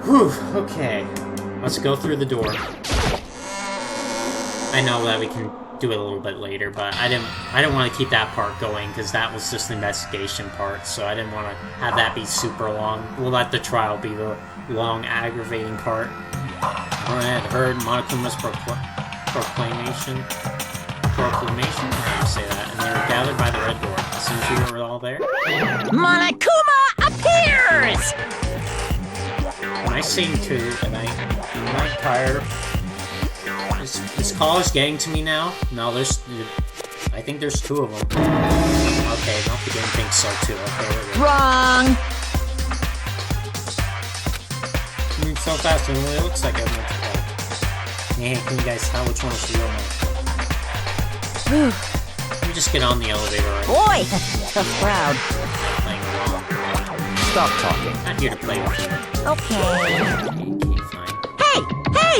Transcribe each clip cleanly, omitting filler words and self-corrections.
Whew, okay. Let's go through the door. I know that we can do it a little bit later, but I didn't want to keep that part going, because that was just the investigation part, so I didn't want to have that be super long. We'll let the trial be the long, aggravating part. I had heard Monokuma's proclamation, how do you say that? And they were gathered by the red door. As soon as we were all there, Monokuma appears! when I sing too, and I'm tired. Is college getting to me now? No, I think there's 2 of them. Okay, no, we didn't think so too. Okay, Wrong! Moving so fast, it really looks like everyone's together. Man, can you guys tell which one is the real one? Let me just get on the elevator right now. Boy, tough crowd. Playing along. Stop talking. Not here to play with you. Okay. Okay, fine. Hey!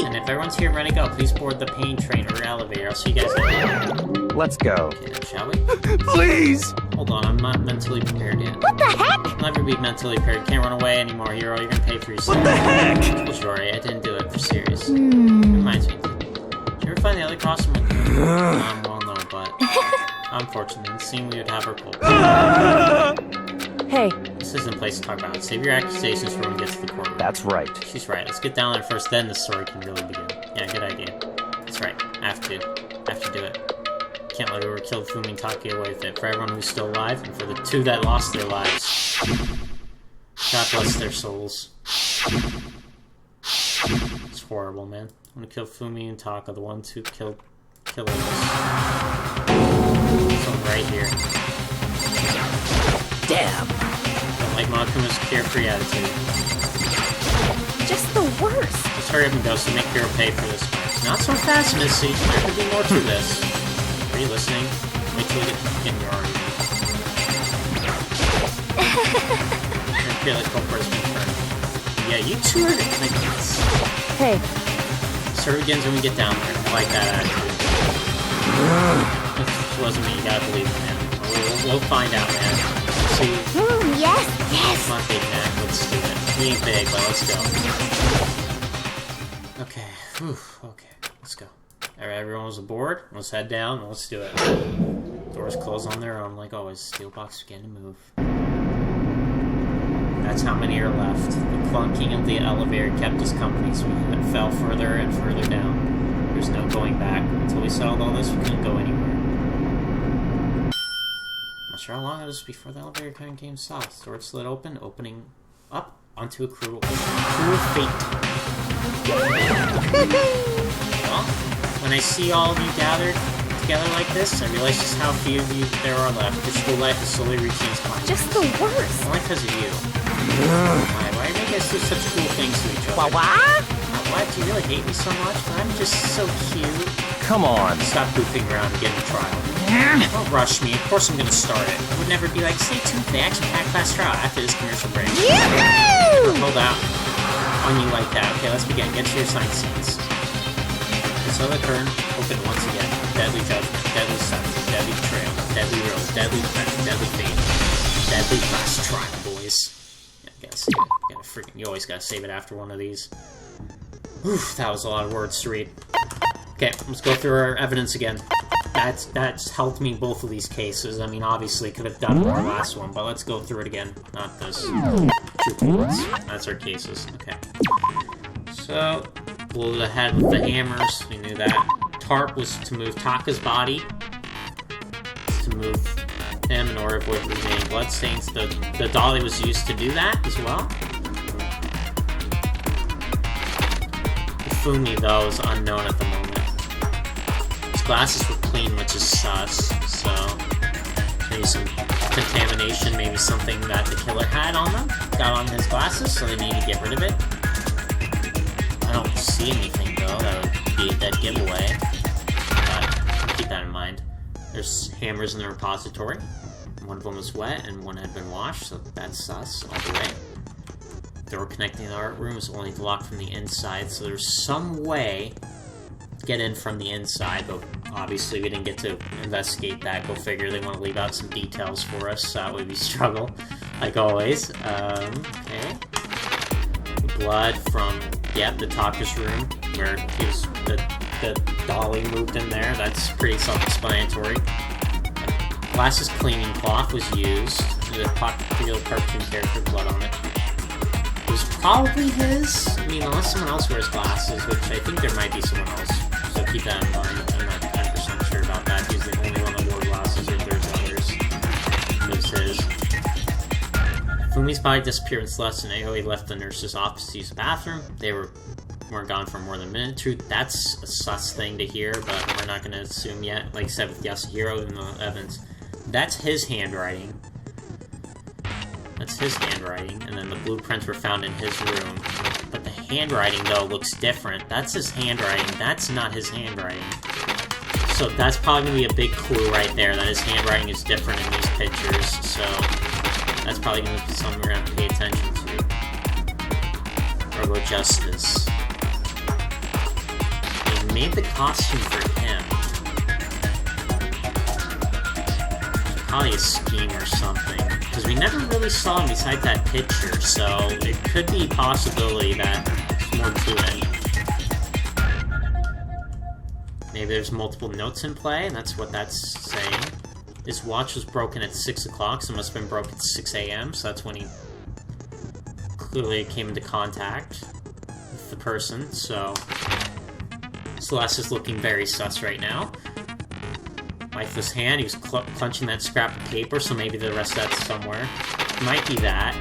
And if everyone's here ready to go, please board the pain train or elevator. I'll see you guys later. Let's go. Okay, then, shall we? Please! Hold on, I'm not mentally prepared yet. What the heck? I'll never be mentally prepared. Can't run away anymore, hero. You're gonna pay for yourself. What the heck? Well, sorry, I didn't do it for serious. Reminds me. Did you ever find the other costume? Well, no, but unfortunately, it seemed we would have her pulled. Hey. This isn't a place to talk about it. Save your accusations for when we get to the courtroom. That's right. She's right. Let's get down there first, then the story can really begin. Yeah, good idea. That's right. I have to do it. Can't let whoever killed Fumi and Taki away with it. For everyone who's still alive, and for the 2 that lost their lives. God bless their souls. It's horrible, man. I'm gonna kill Fumi and Taka, the ones who killed killers. Someone right here. Damn. Don't like Monokuma's carefree attitude. Just the worst. Let's hurry up and go so make Hero pay for this. Not so fast, Missy. There could be more to this. Are you listening? Wait till we get in your argument. Okay, let's go for his turn. Yeah, you 2 are like this. Hey. Story begins when we get down there. I like that attitude. This wasn't me. You gotta believe it, man. We'll find out, man. See? Yes! Come on, Big Mac. Let's do it. We ain't big, but let's go. Okay. Whew. Okay. Let's go. Alright, everyone was aboard. Let's head down. Let's do it. Doors close on their own, like always. Steel box began to move. That's how many are left. The clunking of the elevator kept us company, so we fell further and further down. There's no going back. Until we settled all this, we couldn't go anywhere. Not sure how long it was before the elevator kind of came south. Door slid open, opening up onto a cruel fate. Well, when I see all of you gathered together like this, I realize just how few of you there are left. Your school life is slowly reaching its climax. Just the worst. Only because of you. Why do you make us do such cool things to each other? What? Do you really hate me so much? I'm just so cute. Come on. Stop goofing around and get in the trial. Don't rush me. Of course I'm gonna start it. I would never be like, stay tuned for the action-packed class trial after this commercial break. Hold out on you like that. Okay, let's begin. Get to your science scenes. This other curtain open once again. Deadly judgment, deadly sentence, deadly betrayal, deadly road, deadly defense, deadly fate, deadly class trial, boys. Yeah, gotta save it. You always gotta save it after one of these. Oof, that was a lot of words to read. Okay, let's go through our evidence again. That's helped me both of these cases. I mean, obviously, could have done more last one, but let's go through it again. Not this. That's our cases. Okay. So, we'll head with the hammers. We knew that. Tarp was to move Taka's body. To move him in order to avoid remaining bloodstains. The dolly was used to do that as well. The Fumi, though, is unknown at the moment. His glasses were clean, which is sus, so maybe some contamination, maybe something that the killer had on them, got on his glasses, so they need to get rid of it. I don't see anything, though, that would be a dead giveaway, but keep that in mind. There's hammers in the repository. One of them was wet, and one had been washed, so that's sus all the way. The door connecting the art room was only locked from the inside, so there's some way to get in from the inside, but obviously we didn't get to investigate that. Go figure, they want to leave out some details for us, so that would be struggle, like always. Okay. We blood from, the doctor's room, where he was, the dolly moved in there. That's pretty self-explanatory. Glasses cleaning cloth was used. The real cartoon character blood on it. It was probably his. I mean, unless someone else wears glasses, which I think there might be someone else. So keep that in mind. I'm not 100% sure about that. He's the only one that wore glasses, or there's others. It was his. Fumi's body disappeared with less than Aoi left the nurse's office to use the bathroom. They weren't gone for more than a minute or two. That's a sus thing to hear, but we're not going to assume yet. Like I said with Yasuhiro and the evidence. That's his handwriting. That's his handwriting, and then the blueprints were found in his room. But the handwriting, though, looks different. That's his handwriting. That's not his handwriting. So that's probably going to be a big clue right there, that his handwriting is different in these pictures. So that's probably going to be something we're going to have to pay attention to. Or justice. They made the costume for him. Probably a scheme or something. Because we never really saw him besides that picture, so it could be a possibility that there's more to it. Maybe there's multiple notes in play, and that's what that's saying. His watch was broken at 6 o'clock, so it must have been broken at 6 a.m., so that's when he clearly came into contact with the person, so Celeste is looking very sus right now. Lifeless hand, he was clenching that scrap of paper, so maybe the rest of that's somewhere. It might be that.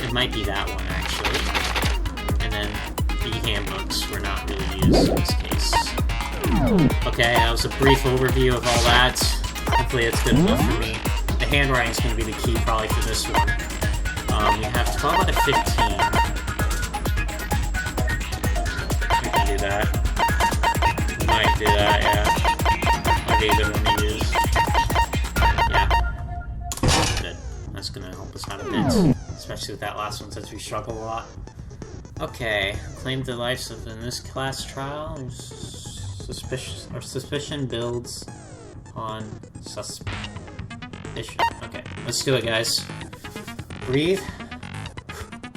It might be that one, actually. And then the handbooks were not really used in this case. Okay, that was a brief overview of all that. Hopefully it's good enough for me. The handwriting is going to be the key probably for this one. We have 12 out of 15. We can do that. We might do that, yeah. Might be a good one to use. Yeah. Good. That's going to help us out a bit. Especially with that last one, since we struggle a lot. Okay. Claimed the lives of in this class trial. Suspicion builds on suspicion. Okay, let's do it, guys. Breathe.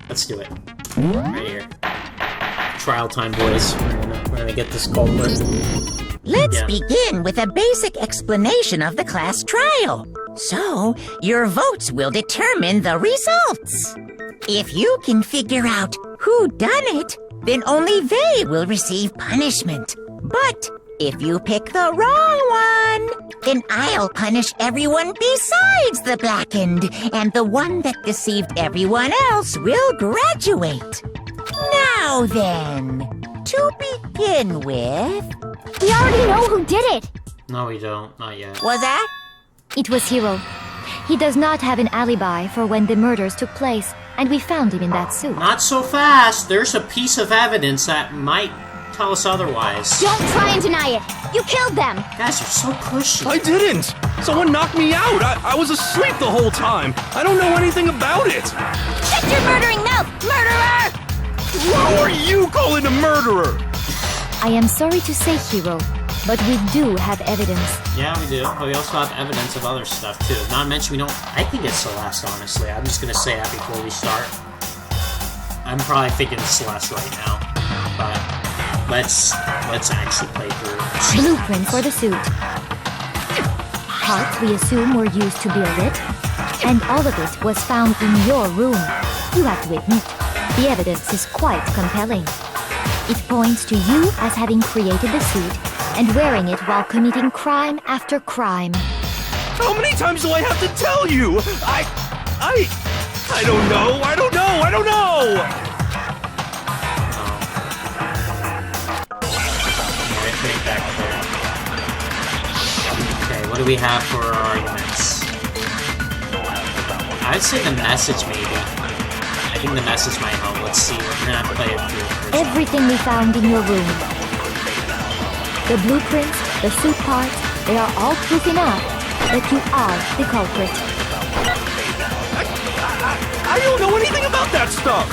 Let's do it. Right here. Trial time, boys. We're gonna get this culprit. Let's begin with a basic explanation of the class trial. So, your votes will determine the results. If you can figure out who done it, then only they will receive punishment. But if you pick the wrong one, then I'll punish everyone besides the blackened, and the one that deceived everyone else will graduate. Now then, to begin with... We already know who did it! No, we don't. Not yet. Was that? It was Hiro. He does not have an alibi for when the murders took place, and we found him in that suit. Not so fast! There's a piece of evidence that might tell us otherwise. Don't try and deny it! You killed them! Guys, you're so pushy. I didn't! Someone knocked me out! I was asleep the whole time! I don't know anything about it! Shut your murdering mouth, murderer! Who are you calling a murderer? I am sorry to say, Hiro, but we do have evidence. Yeah, we do. But we also have evidence of other stuff, too. Not to mention, we don't... I think it's Celeste, honestly. I'm just gonna say that before we start. I'm probably thinking Celeste right now. But let's actually play through it. Blueprint for the suit. Parts we assume were used to build it, and all of it was found in your room. You have to admit, the evidence is quite compelling. It points to you as having created the suit and wearing it while committing crime after crime. How many times do I have to tell you? I don't know. Okay, what do we have for our arguments? I'd say the message, maybe. I think the message might help. Let's see. We're gonna have to play it through. Everything we found in your room. The blueprints, the suit parts, they are all proof enough that you are the culprit. I don't know anything about that stuff!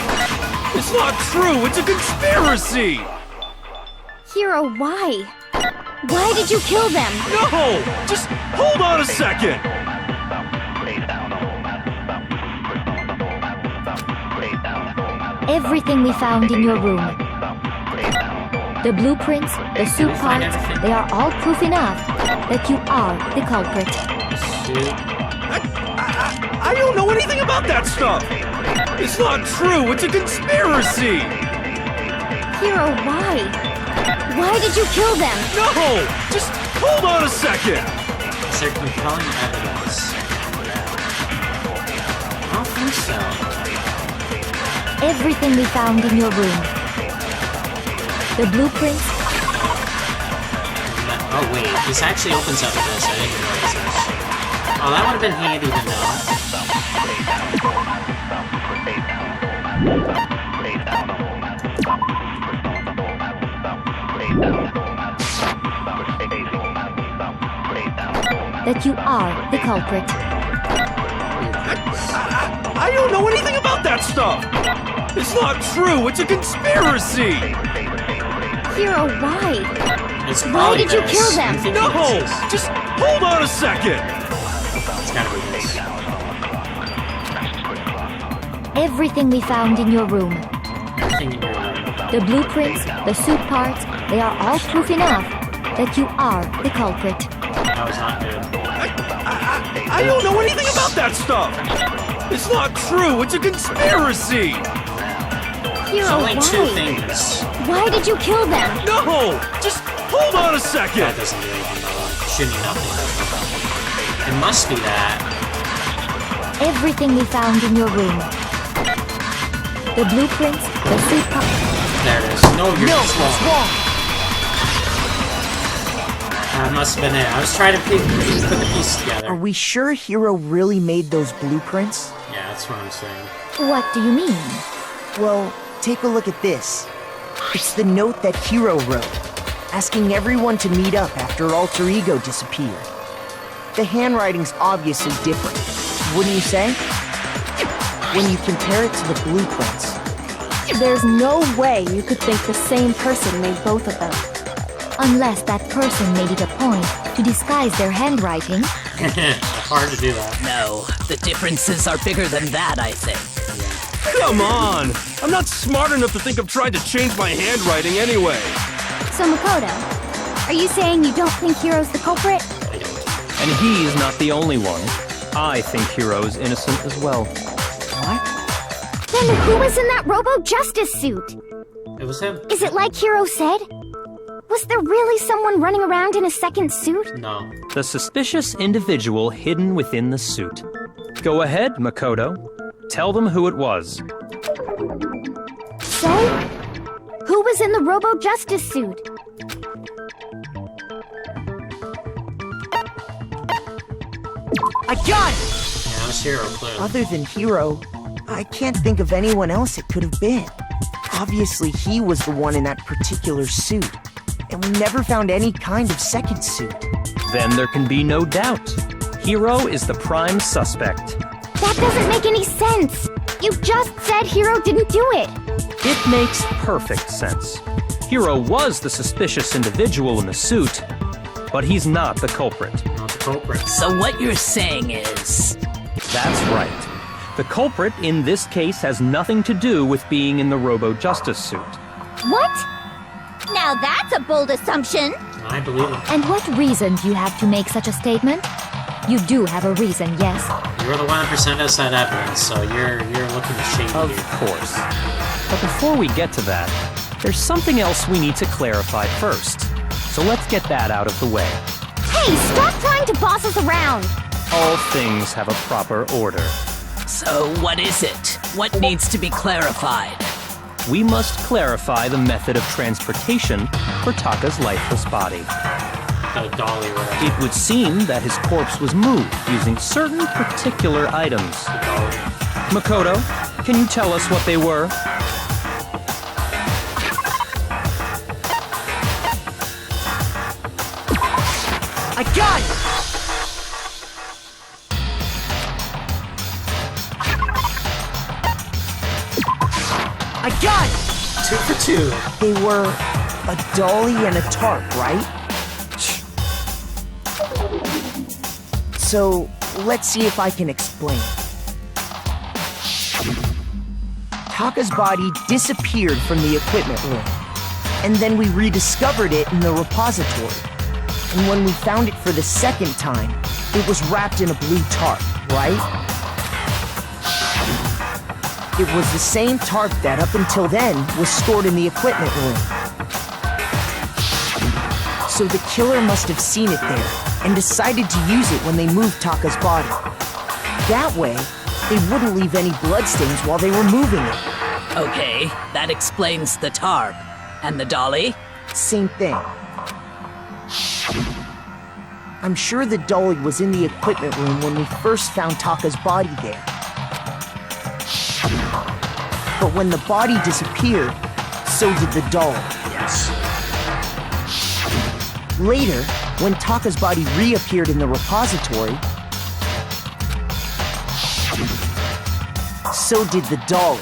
It's not true! It's a conspiracy! Hiro, why? Why did you kill them? No! Just hold on a second! everything we found in your room. The blueprints, the suit parts, they are all proof enough that you are the culprit. I don't know anything about that stuff! It's not true! It's a conspiracy! Hero, why? Why did you kill them? No! Just hold on a second! Is there compelling evidence? I don't think so. Everything we found in your room. The blueprints. Oh wait, this actually opens up this. I didn't realize this. Oh, that would have been handy to know. That you are the culprit. I don't know anything about that stuff! It's not true! It's a conspiracy! Hero, why? It's Why did you this. kill them? I'm thinking No! this is- Just hold on a second! It's gotta be this. Everything we found in your room. Everything in your room. The blueprints, the suit parts, they are all proof enough that you are the culprit. That was not good. I don't know anything about that stuff! It's not true! It's a conspiracy! Hero, There's only why? two things. Why did you kill them? No! Just hold on a second! That doesn't do anything about it. Shouldn't be nothing. It must be that. Everything we found in your room. The blueprints, the suit parts. There it is. No, you're just wrong. That must have been it. I was trying to put the piece together. Are we sure Hero really made those blueprints? Yeah, that's what I'm saying. What do you mean? Well, take a look at this. It's the note that Hero wrote, asking everyone to meet up after Alter Ego disappeared. The handwriting's obviously different, wouldn't you say? When you compare it to the blueprints. There's no way you could think the same person made both of them. Unless that person made it a point to disguise their handwriting. Hard to do that. No, the differences are bigger than that, I think. Come on! I'm not smart enough to think of trying to change my handwriting anyway. So Makoto, are you saying you don't think Hero's the culprit? And he's not the only one. I think Hero's innocent as well. Then who was in that Robo-Justice suit? It was him. Is it like Hero said? Was there really someone running around in a second suit? No. The suspicious individual hidden within the suit. Go ahead, Makoto. Tell them who it was. So, who was in the Robo-Justice suit? I got it! Yeah, it was Hero, clearly. Other than Hero, I can't think of anyone else it could have been. Obviously, he was the one in that particular suit. And we never found any kind of second suit. Then there can be no doubt. Hero is the prime suspect. That doesn't make any sense! You just said Hero didn't do it! It makes perfect sense. Hero was the suspicious individual in the suit, but he's not the culprit. Not the culprit. So what you're saying is... That's right. The culprit in this case has nothing to do with being in the Robo-Justice suit. What? Now that's a bold assumption! I believe it. And what reason do you have to make such a statement? You do have a reason, yes. You're the one that presented us that evidence, so you're looking shady Of here. course. But before we get to that, there's something else we need to clarify first. So let's get that out of the way. Hey, stop trying to boss us around! All things have a proper order. So what is it? What needs to be clarified? We must clarify the method of transportation for Taka's lifeless body. The dolly or whatever. It would seem that his corpse was moved using certain particular items. The dolly. Makoto, can you tell us what they were? I got it! I got it! 2 for 2. They were a dolly and a tarp, right? So, let's see if I can explain. Taka's body disappeared from the equipment room. And then we rediscovered it in the repository. And when we found it for the second time, it was wrapped in a blue tarp, right? It was the same tarp that up until then was stored in the equipment room. So the killer must have seen it there and decided to use it when they moved Taka's body. That way, they wouldn't leave any bloodstains while they were moving it. Okay, that explains the tarp. And the dolly? Same thing. I'm sure the dolly was in the equipment room when we first found Taka's body there. But when the body disappeared, so did the dolly. Yes. Later, when Taka's body reappeared in the repository, so did the dolly.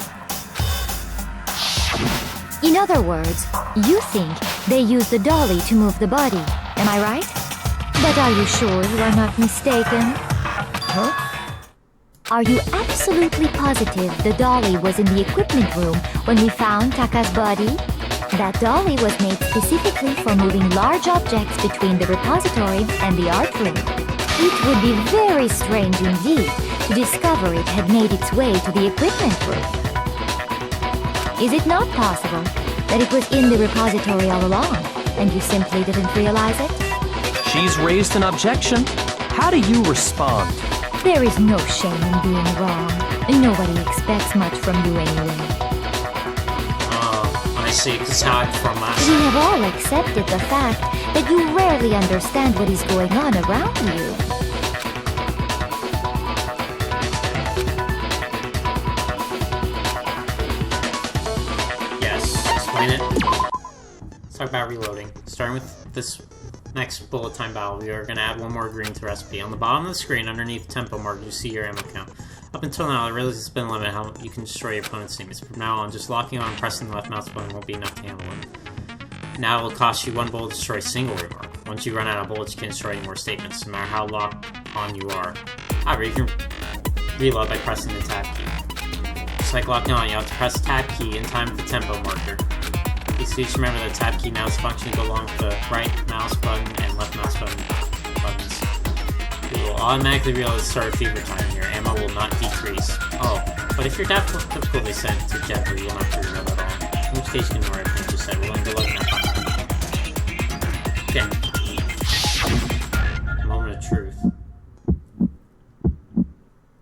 In other words, you think they used the dolly to move the body, am I right? But are you sure you are not mistaken? Huh? Are you absolutely positive the dolly was in the equipment room when we found Taka's body? That dolly was made specifically for moving large objects between the repository and the art room. It would be very strange indeed to discover it had made its way to the equipment room. Is it not possible that it was in the repository all along, and you simply didn't realize it? She's raised an objection. How do you respond? There is no shame in being wrong. Nobody expects much from you anyway. I see, because how I perform last We have all accepted the fact that you rarely understand what is going on around you. Explain it. Let's talk about reloading. Starting with this next bullet time battle, we are going to add one more green to the recipe. On the bottom of the screen, underneath the tempo mark, you see your ammo count. Up until now, I realize it's been limited how you can destroy your opponent's teammates. From now on, just locking on and pressing the left mouse button won't be enough to handle them. Now it will cost you one bullet to destroy a single remark. Once you run out of bullets, you can't destroy any more statements, no matter how locked on you are. However, you can reload by pressing the tab key. Just like locking on, you have to press the tab key in time with the tempo marker. Please remember that tab key mouse function go along with the right mouse button and left mouse button buttons. It will automatically reload the start of fever time. Your ammo will not decrease. Oh, but if your difficulty is set to gently, you'll not have to reload at all. In which case you can ignore everything I just said. We're going to go look at that. Okay. Moment of truth.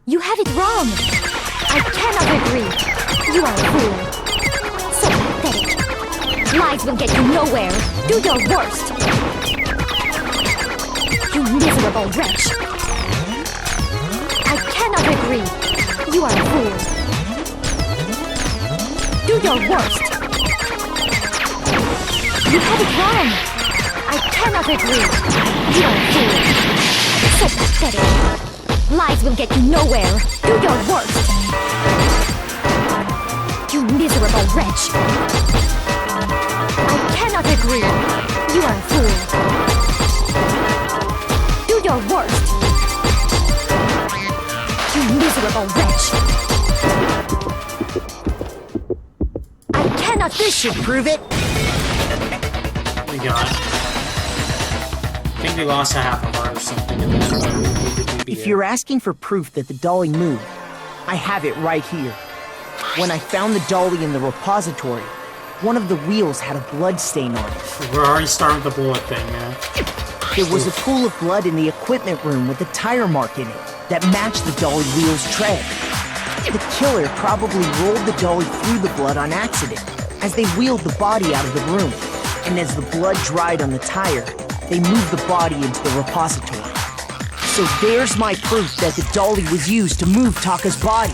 You have it wrong! I cannot agree! You are a fool! So pathetic! Lies will get you nowhere! Do your worst! You miserable wretch! I cannot agree! You are a fool! Do your worst! You have it wrong! I cannot agree! You are a fool! So pathetic! Lies will get you nowhere! Do your worst! You miserable wretch! I cannot agree! You are a fool! Do your worst! You miserable wretch! I cannot... This should prove it! We got it. I think we lost a half a heart or something in that. If you're asking for proof that the dolly moved, I have it right here. When I found the dolly in the repository, one of the wheels had a blood stain on it. We're already starting with the bullet thing, man. There was a pool of blood in the equipment room with a tire mark in it that matched the dolly wheel's tread. The killer probably rolled the dolly through the blood on accident as they wheeled the body out of the room. And as the blood dried on the tire, they moved the body into the repository. So there's my proof that the dolly was used to move Taka's body.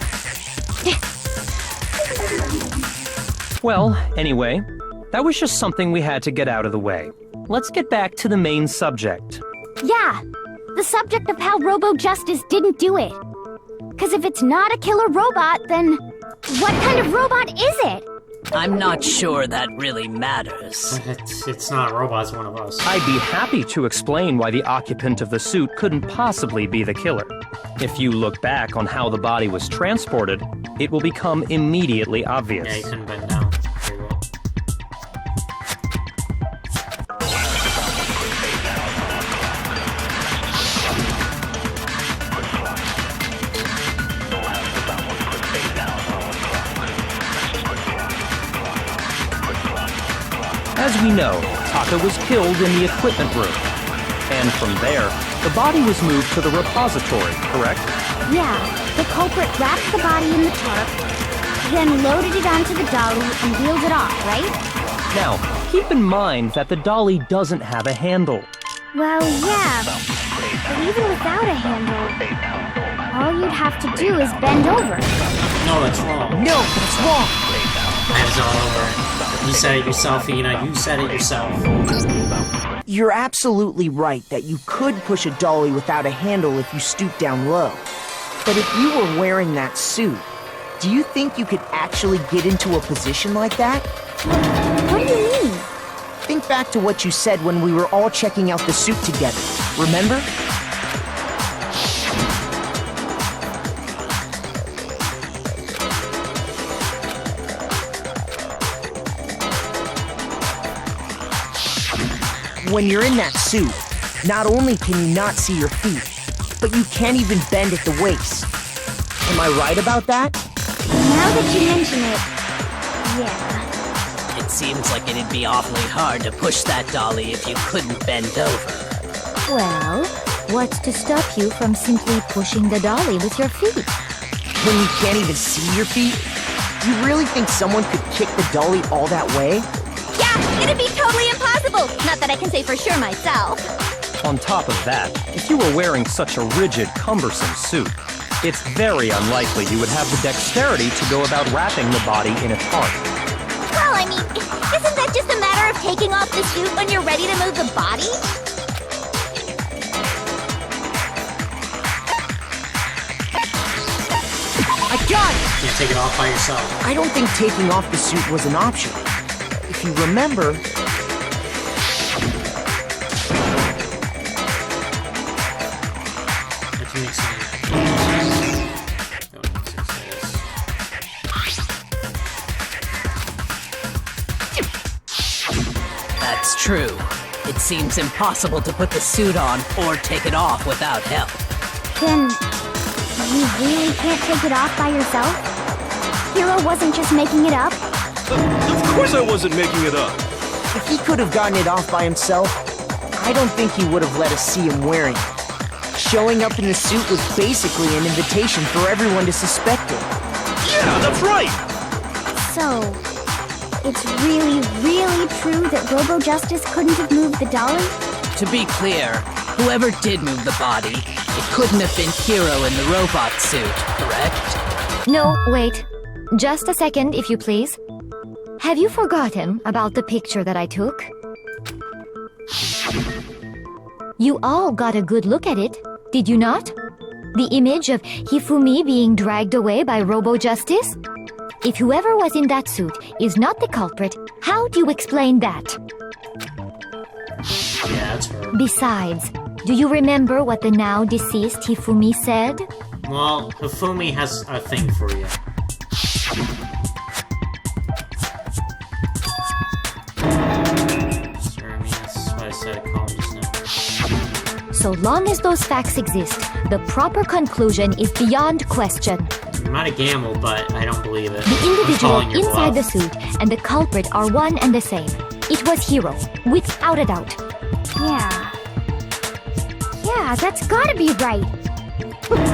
Well, anyway, that was just something we had to get out of the way. Let's get back to the main subject. Yeah, the subject of how Robo-Justice didn't do it. Because if it's not a killer robot, then what kind of robot is it? I'm not sure that really matters. It's not a robot, it's one of us. I'd be happy to explain why the occupant of the suit couldn't possibly be the killer. If you look back on how the body was transported, it will become immediately obvious. Yeah, you couldn't bend down. Very well. As we know, Taka was killed in the equipment room. And from there, the body was moved to the repository, correct? Yeah, the culprit wrapped the body in the tarp, then loaded it onto the dolly and wheeled it off, right? Now, keep in mind that the dolly doesn't have a handle. Well, yeah, but even without a handle, all you'd have to do is bend over. No, that's wrong. No, that's wrong. Hands all over it. You said it yourself, Ina. You said it yourself. You're absolutely right that you could push a dolly without a handle if you stoop down low. But if you were wearing that suit, do you think you could actually get into a position like that? What do you mean? Think back to what you said when we were all checking out the suit together. Remember? When you're in that suit, not only can you not see your feet, but you can't even bend at the waist. Am I right about that? Now that you mention it, yeah. It seems like it'd be awfully hard to push that dolly if you couldn't bend over. Well, what's to stop you from simply pushing the dolly with your feet? When you can't even see your feet? Do you really think someone could kick the dolly all that way? Yeah, it'd be totally impossible. Not that I can say for sure myself. On top of that, if you were wearing such a rigid, cumbersome suit, it's very unlikely you would have the dexterity to go about wrapping the body in a tarp. Well, I mean, isn't that just a matter of taking off the suit when you're ready to move the body? I got it! You can't take it off by yourself. I don't think taking off the suit was an option. If you remember, That can make sense. That's true. It seems impossible to put the suit on or take it off without help. Then, you really can't take it off by yourself? Hero wasn't just making it up? Of course I wasn't making it up. if he could have gotten it off by himself, I don't think he would have let us see him wearing it. Showing up in the suit was basically an invitation for everyone to suspect it. Yeah, that's right! So, it's really, really true that Robo-Justice couldn't have moved the dolly? To be clear, whoever did move the body, it couldn't have been Hero in the robot suit, correct? No, wait. Just a second, if you please. Have you forgotten about the picture that I took? You all got a good look at it, did you not? The image of Hifumi being dragged away by Robo-Justice? If whoever was in that suit is not the culprit, how do you explain that? Yeah, that's her. Besides, do you remember what the now deceased Hifumi said? Well, Hifumi has a thing for you. Sorry, I mean, that's why I said calm just now. So long as those facts exist, the proper conclusion is beyond question. You might have gambled, but I don't believe it. The I'm individual calling your inside the bluff. suit and the culprit are one and the same. It was Hero, without a doubt. Yeah. Yeah, that's gotta be right.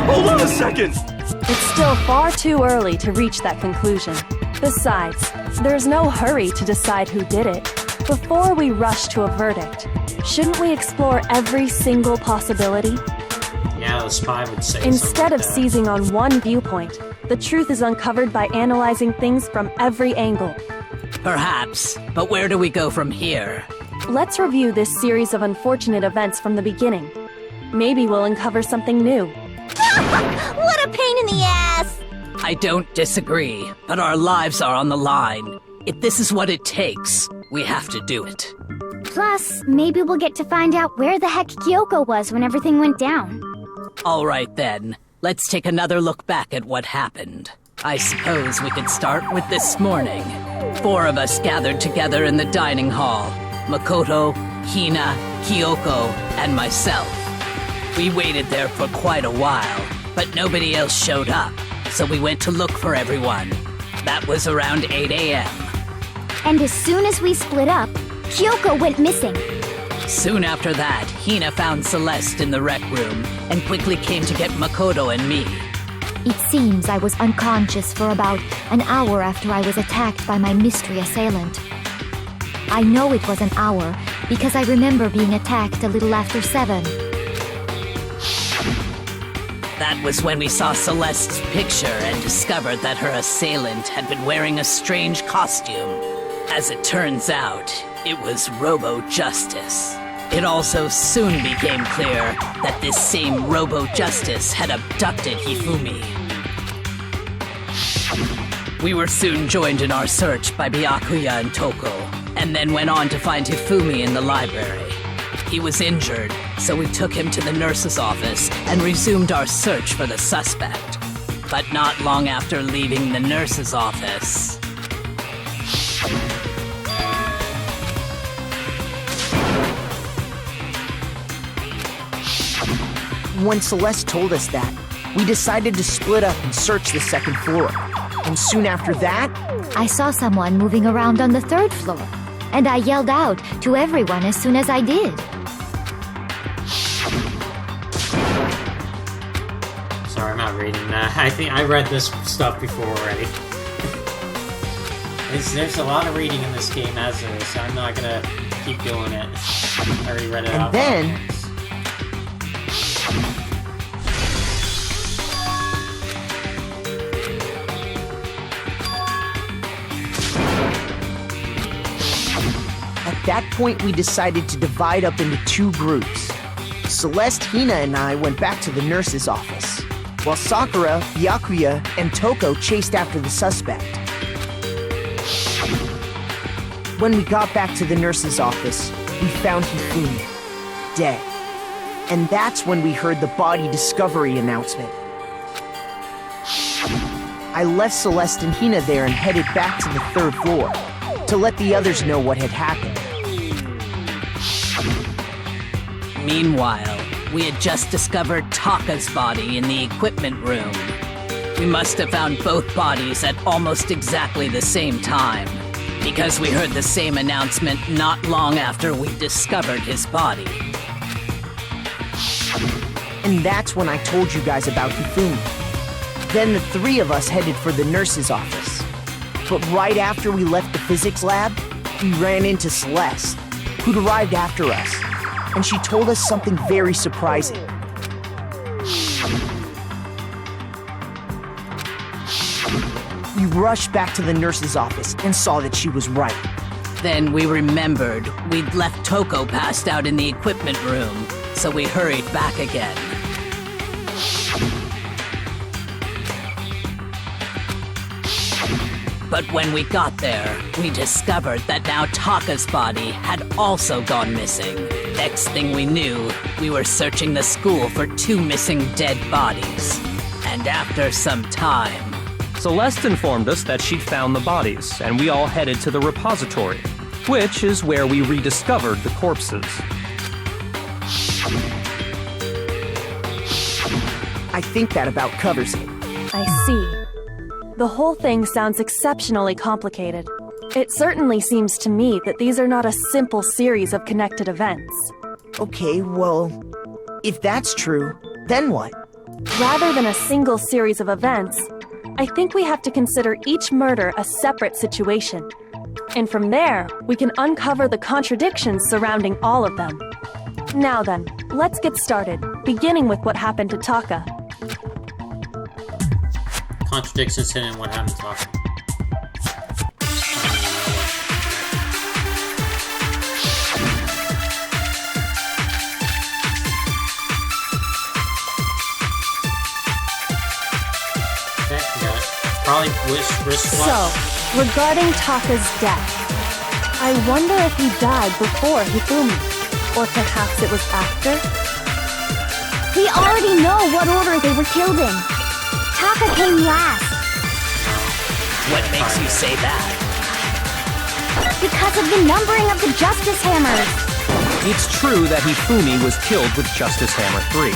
Hold on a second! It's still far too early to reach that conclusion. Besides, there's no hurry to decide who did it. Before we rush to a verdict, shouldn't we explore every single possibility? Yeah, the spy would say Instead something of like that. seizing on one viewpoint, the truth is uncovered by analyzing things from every angle. Perhaps, but where do we go from here? Let's review this series of unfortunate events from the beginning. Maybe we'll uncover something new. What a pain in the ass! I don't disagree, but our lives are on the line. If this is what it takes, we have to do it. Plus, maybe we'll get to find out where the heck Kyoko was when everything went down. All right then, let's take another look back at what happened. I suppose we could start with this morning. 4 of us gathered together in the dining hall. Makoto, Hina, Kyoko, and myself. We waited there for quite a while, but nobody else showed up, so we went to look for everyone. That was around 8 a.m. And as soon as we split up, Kyoko went missing. Soon after that, Hina found Celeste in the rec room and quickly came to get Makoto and me. It seems I was unconscious for about an hour after I was attacked by my mystery assailant. I know it was an hour because I remember being attacked a little after 7. That was when we saw Celeste's picture and discovered that her assailant had been wearing a strange costume. As it turns out, it was Robo-Justice. It also soon became clear that this same Robo-Justice had abducted Hifumi. We were soon joined in our search by Byakuya and Toko, and then went on to find Hifumi in the library. He was injured, so we took him to the nurse's office and resumed our search for the suspect. But not long after leaving the nurse's office... When Celeste told us that, we decided to split up and search the second floor. And soon after that, I saw someone moving around on the 3rd floor, and I yelled out to everyone as soon as I did. Sorry, I'm not reading that. I think I read this stuff before already. There's a lot of reading in this game as is, so I'm not gonna keep doing it. I already read it out. and then at that point, we decided to divide up into 2 groups. Celeste, Hina, and I went back to the nurse's office, while Sakura, Byakuya, and Toko chased after the suspect. When we got back to the nurse's office, we found Hifumi, dead. And that's when we heard the body discovery announcement. I left Celeste and Hina there and headed back to the 3rd floor to let the others know what had happened. Meanwhile, we had just discovered Taka's body in the equipment room. We must have found both bodies at almost exactly the same time, because we heard the same announcement not long after we discovered his body. And that's when I told you guys about Hifumi. Then the 3 of us headed for the nurse's office. But right after we left the physics lab, we ran into Celeste, who'd arrived after us. And she told us something very surprising. We rushed back to the nurse's office and saw that she was right. Then we remembered we'd left Toko passed out in the equipment room, so we hurried back again. But when we got there, we discovered that now Taka's body had also gone missing. Next thing we knew, we were searching the school for 2 missing dead bodies. And after some time... Celeste informed us that she'd found the bodies, and we all headed to the repository, which is where we rediscovered the corpses. I think that about covers it. I see. The whole thing sounds exceptionally complicated. It certainly seems to me that these are not a simple series of connected events. Okay, well, if that's true, then what? Rather than a single series of events, I think we have to consider each murder a separate situation. And from there, we can uncover the contradictions surrounding all of them. Now then, let's get started, beginning with what happened to Taka. Contradictions hidden in what happened to Taka. Okay, got it. Probably wristwatch. So, regarding Taka's death. I wonder if he died before Hifumi, or perhaps it was after? We already know what order they were killed in. Taka came last. What makes you say that? Because of the numbering of the Justice Hammers. It's true that Hifumi was killed with Justice Hammer 3,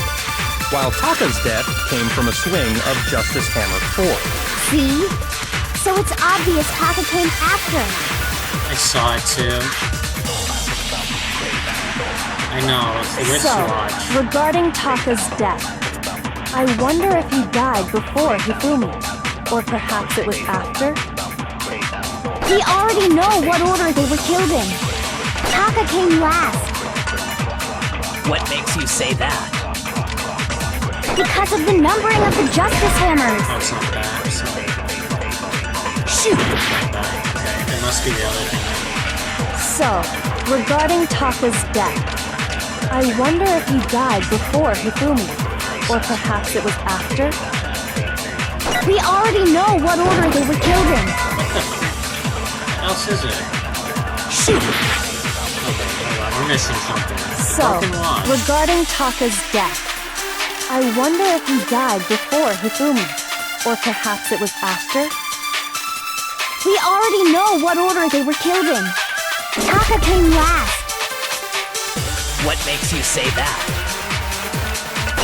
while Taka's death came from a swing of Justice Hammer 4. See? So it's obvious Taka came after. I saw it too. I know, it's the wristwatch. So, regarding Taka's death, I wonder if he died before Hifumi, or perhaps it was after? We already know what order they were killed in. Taka came last. What makes you say that? Because of the numbering of the Justice Hammers. Oh, it's not that. It's not that. Shoot! Okay, it must be the other thing. So, regarding Taka's death, I wonder if he died before Hifumi, or perhaps it was after? We already know what order they were killed in. What else is it? Shoot! Okay, hold on, we're missing something. So, Broken watch. regarding Taka's death, I wonder if he died before Hifumi, or perhaps it was after? We already know what order they were killed in. Taka came last. What makes you say that?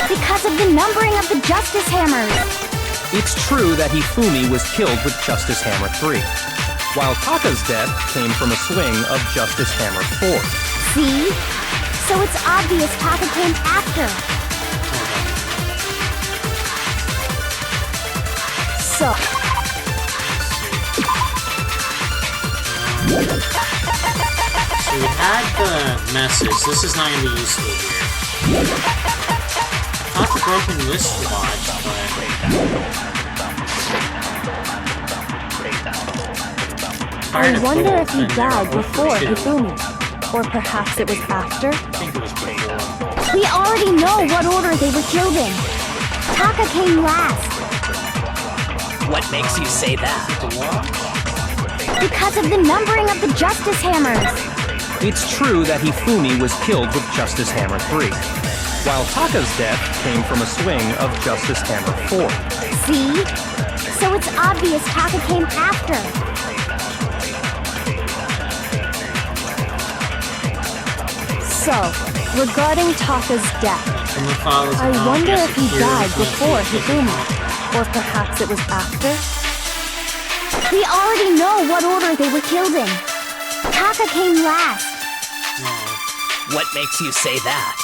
Because of the numbering of the Justice Hammers. It's true that Hifumi was killed with Justice Hammer 3, while Taka's death came from a swing of Justice Hammer 4. See? So it's obvious Taka came after. So, So we had the message. This is not going to be useful here. I thought the broken wristwatch, but... I wonder if he died before Hifumi, or perhaps it was after? I think it was before. We already know what order they were killed in. Taka came last. What makes you say that? The watch? Because of the numbering of the Justice Hammers. It's true that Hifumi was killed with Justice Hammer 3, while Taka's death came from a swing of Justice Hammer 4. See? So it's obvious Taka came after. So, regarding Taka's death, From the father's I mom, wonder yes, if he here died is before the Hifumi, or perhaps it was after? We already know what order they were killed in. Taka came last. No. What makes you say that?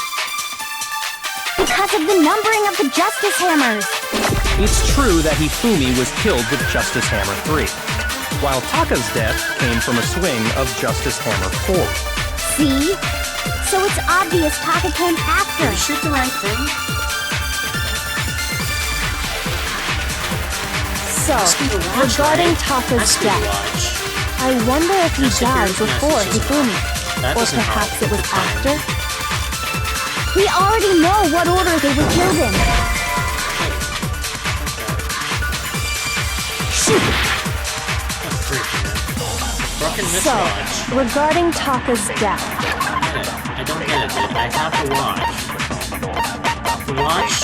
Because of the numbering of the Justice Hammers. It's true that Hifumi was killed with Justice Hammer 3, while Taka's death came from a swing of Justice Hammer 4. See? So it's obvious Taka came Did after. you shoot the right thing? So, Must be the watch, regarding right? Taka's Must be the death, watch. I wonder if he Yes, died here's before messages. Hifumi, That or doesn't perhaps help it was the time. after? We already know what order they were killed in. Shoot! What a freak, man. Broken So, wristwatch. regarding Taka's death, I don't get it, dude. I have the watch. The watch...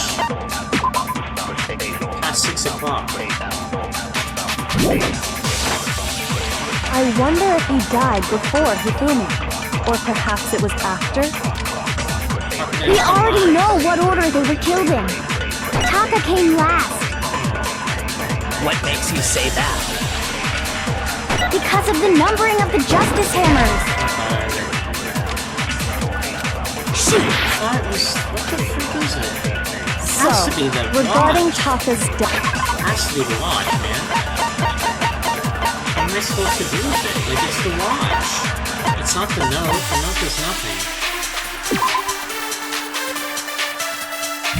past 6 o'clock. I wonder if he died before Hifumi, or perhaps it was after? We already know what order they were killed in. Taka came last. What makes you say that? Because of the numbering of the Justice Hammers. Shoot! What the freak is it? So, Has to be the regarding watch. Taka's death, Has to be the watch, man. What am I supposed to do with it? Like, it's the watch. It's not the note. The note does nothing.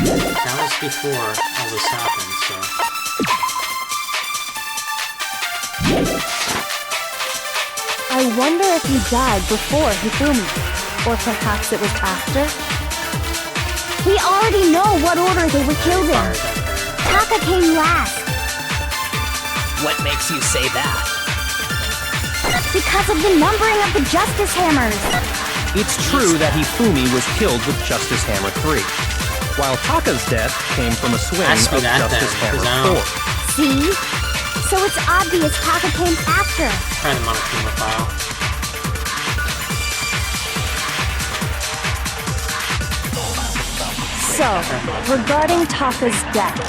That was before all this happened, so... I wonder if he died before Hifumi, or perhaps it was after? We already know what order they were killed in. Fired that there. Taka came last. What makes you say that? Because of the numbering of the Justice Hammers. It's true that Hifumi was killed with Justice Hammer 3, while Taka's death came from a swing Has to be of that Justice then, 'cause I Hammer don't- 4. See? So it's obvious Taka came after. Try the Monokuma file. So, regarding Taka's death,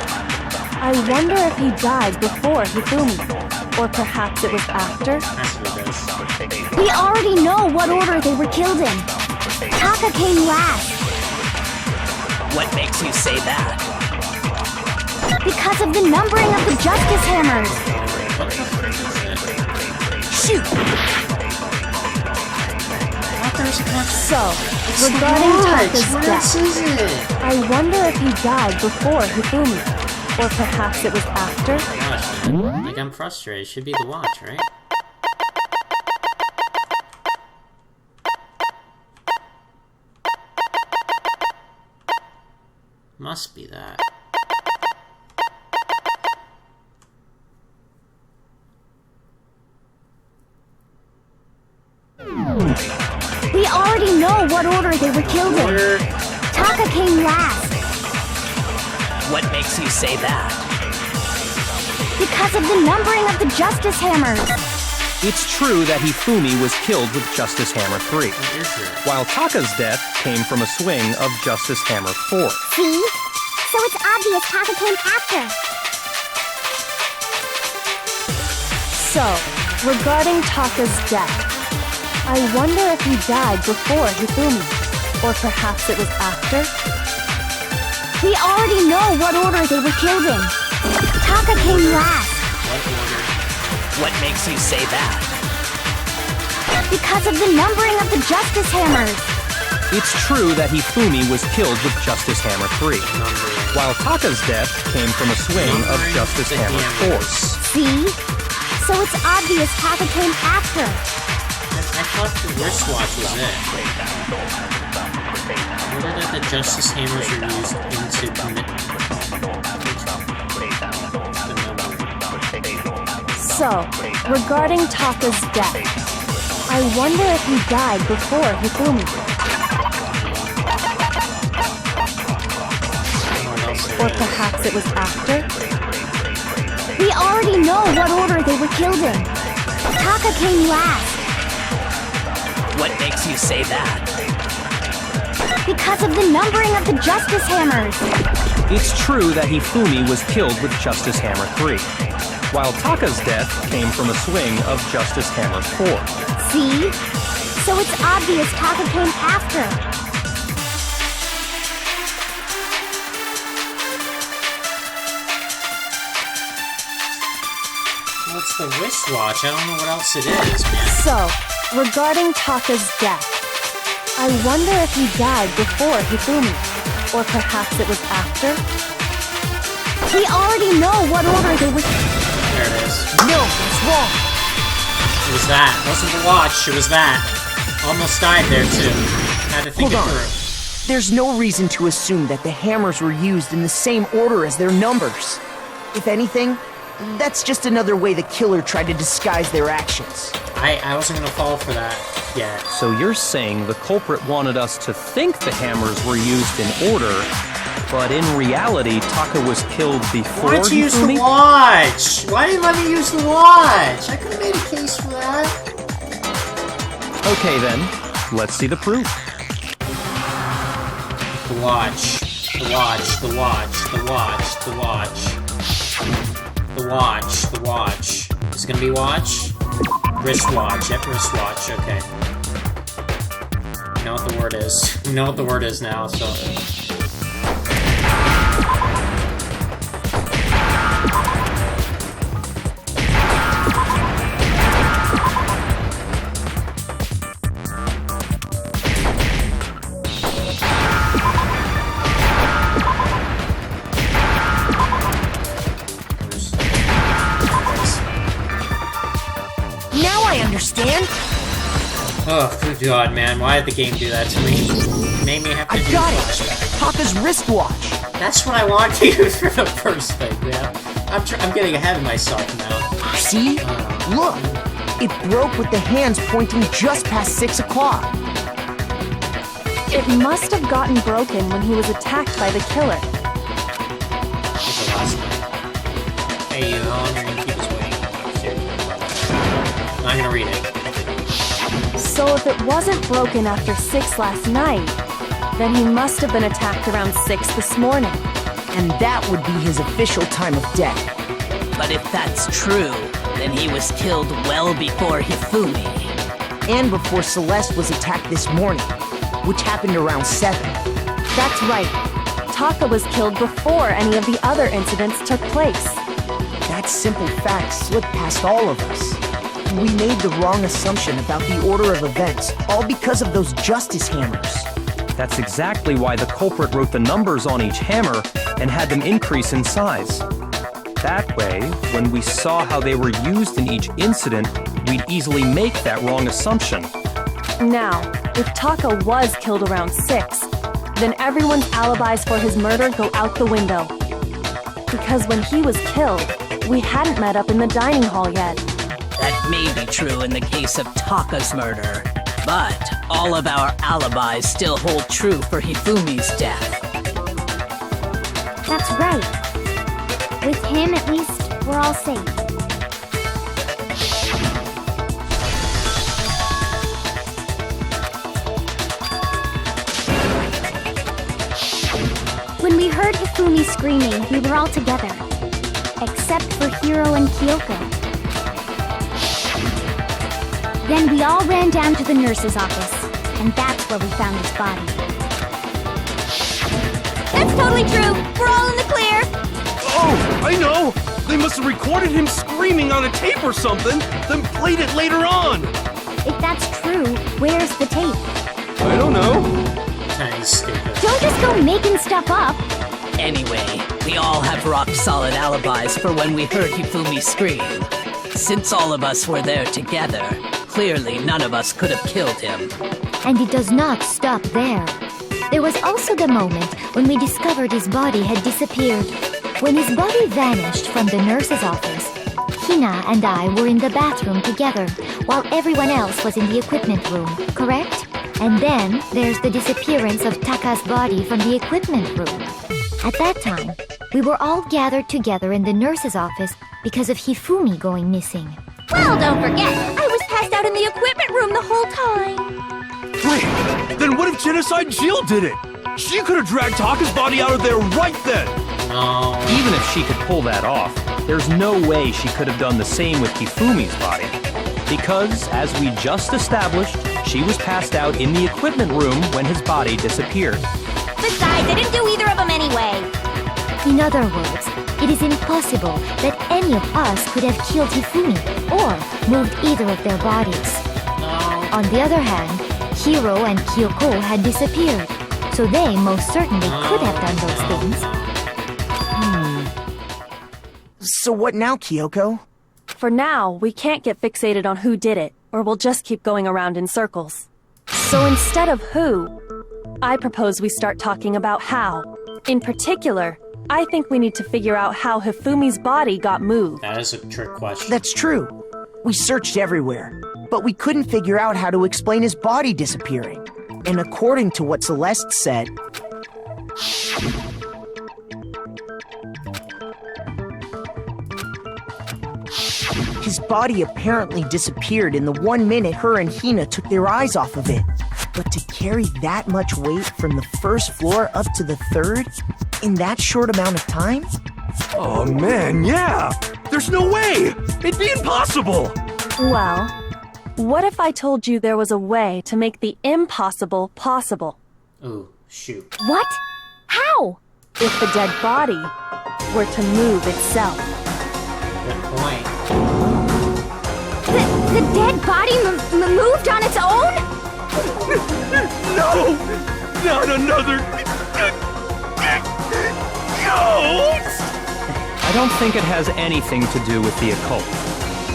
I wonder if he died before Hifumi, or perhaps it was after? Has to be this. We already know what order they were killed in. Taka came last. What makes you say that? Because of the numbering of the Justice Hammers. What the frick is it? Shoot! I thought there was a contract. So, regarding Taka's What else death, is it? I wonder if he died before Hifumi, or perhaps it was after? Gosh, man. Like, I'm frustrated. It should be the watch, right? Must be that. we already know what order they were killed in. Order. Taka came last. What makes you say that? Because of the numbering of the Justice Hammers. It's true that Hifumi was killed with Justice Hammer 3, What is it? while Taka's death came from a swing of Justice Hammer 4. See? So it's obvious Taka came after. So, regarding Taka's death, I wonder if he died before Hifumi, or perhaps it was after? We already know what order they were killed in. Taka came last. What order? What makes you say that? Because of the numbering of the Justice Hammers. It's true that Hifumi was killed with Justice Hammer 3, Numbering. while Taka's death came from a swing of Numbering Justice the Hammer hammers. 4. See? So it's obvious Taka came after. I thought the wristwatch was it. Order that the Justice Hammers are used into commit. The numbering. So, regarding Taka's death, I wonder if he died before Hifumi, What else or there is? perhaps it was after? We already know what order they were killed in. Taka came last. What makes you say that? Because of the numbering of the Justice Hammers. It's true that Hifumi was killed with Justice Hammer 3, while Taka's death came from a swing of Justice Hammer 4. See? So it's obvious Taka came after. Well, it's the wristwatch. I don't know what else it is, man. So, regarding Taka's death, I wonder if he died before Hifumi, or perhaps it was after? We already know what order they were. There it is. No, that's wrong. It was that. It wasn't the watch. It was that. Almost died there, too. Had to think Hold it on. through. There's no reason to assume that the hammers were used in the same order as their numbers. If anything, that's just another way the killer tried to disguise their actions. I wasn't gonna fall for that yet. So you're saying the culprit wanted us to think the hammers were used in order, but in reality, Taka was killed before Why'd you use the Hifumi? watch? Why didn't you let me use the watch? I could have made a case for that. Okay then, let's see the proof. The watch. The watch. The watch. The watch. The watch. The watch. The watch. Is it gonna be watch? Wristwatch. Yep, wristwatch. Okay. You know what the word is. You know what the word is now, so. Now I understand. Oh, good God, man. Why did the game do that to me? It made me have to I do got that. it. Taka's wristwatch. That's what I wanted to use for the first thing, man. I'm getting ahead of myself now. See? Look. It broke with the hands pointing just past 6 o'clock. It must have gotten broken when he was attacked by the killer. It's the last one. Hey, you, how long are you gonna keep us waiting? Oh, seriously. I'm gonna read it. So if it wasn't broken after 6 last night, then he must have been attacked around 6 this morning. And that would be his official time of death. But if that's true, then he was killed well before Hifumi. And before Celeste was attacked this morning, which happened around 7. That's right. Taka was killed before any of the other incidents took place. That simple fact slipped past all of us. We made the wrong assumption about the order of events, all because of those justice hammers. That's exactly why the culprit wrote the numbers on each hammer and had them increase in size. That way, when we saw how they were used in each incident, we'd easily make that wrong assumption. Now, if Taka was killed around 6, then everyone's alibis for his murder go out the window. Because when he was killed, we hadn't met up in the dining hall yet. That may be true in the case of Taka's murder, but all of our alibis still hold true for Hifumi's death. That's right. With him, at least, we're all safe. When we heard Hifumi screaming, we were all together. Except for Hiro and Kyoko. Then we all ran down to the nurse's office, and that's where we found his body. That's totally true. We're all in the clear. Oh, I know! They must have recorded him screaming on a tape or something, then played it later on! If that's true, where's the tape? I don't know. He's stupid. Don't just go making stuff up. Anyway, we all have rock-solid alibis for when we heard Hifumi scream. Since all of us were there together, clearly none of us could have killed him. And it does not stop there. There was also the moment when we discovered his body had disappeared. When his body vanished from the nurse's office, Hina and I were in the bathroom together, while everyone else was in the equipment room, correct? And then there's the disappearance of Taka's body from the equipment room. At that time, we were all gathered together in the nurse's office because of Hifumi going missing. Well, don't forget, I was passed out in the equipment room the whole time. Wait, then what if Genocide Jill did it? She could have dragged Taka's body out of there right then! No. Even if she could pull that off, there's no way she could have done the same with Hifumi's body. Because, as we just established, she was passed out in the equipment room when his body disappeared. Besides, I didn't do either of them anyway. In other words, it is impossible that any of us could have killed Hifumi or moved either of their bodies. No. On the other hand, Hiro and Kyoko had disappeared, so they most certainly could have done those things. So what now, Kyoko? For now, we can't get fixated on who did it, or we'll just keep going around in circles. So instead of who, I propose we start talking about how. In particular, I think we need to figure out how Hifumi's body got moved. That is a trick question. That's true. We searched everywhere, but we couldn't figure out how to explain his body disappearing. And according to what Celeste said, his body apparently disappeared in the 1 minute her and Hina took their eyes off of it. But to carry that much weight from the first floor up to the 3rd in that short amount of time? Oh man, yeah! There's no way! It'd be impossible! Well, what if I told you there was a way to make the impossible possible? Ooh, shoot. What? How? If the dead body were to move itself. Good point. The dead body moved on its own? No! Not another... ghost! I don't think it has anything to do with the occult.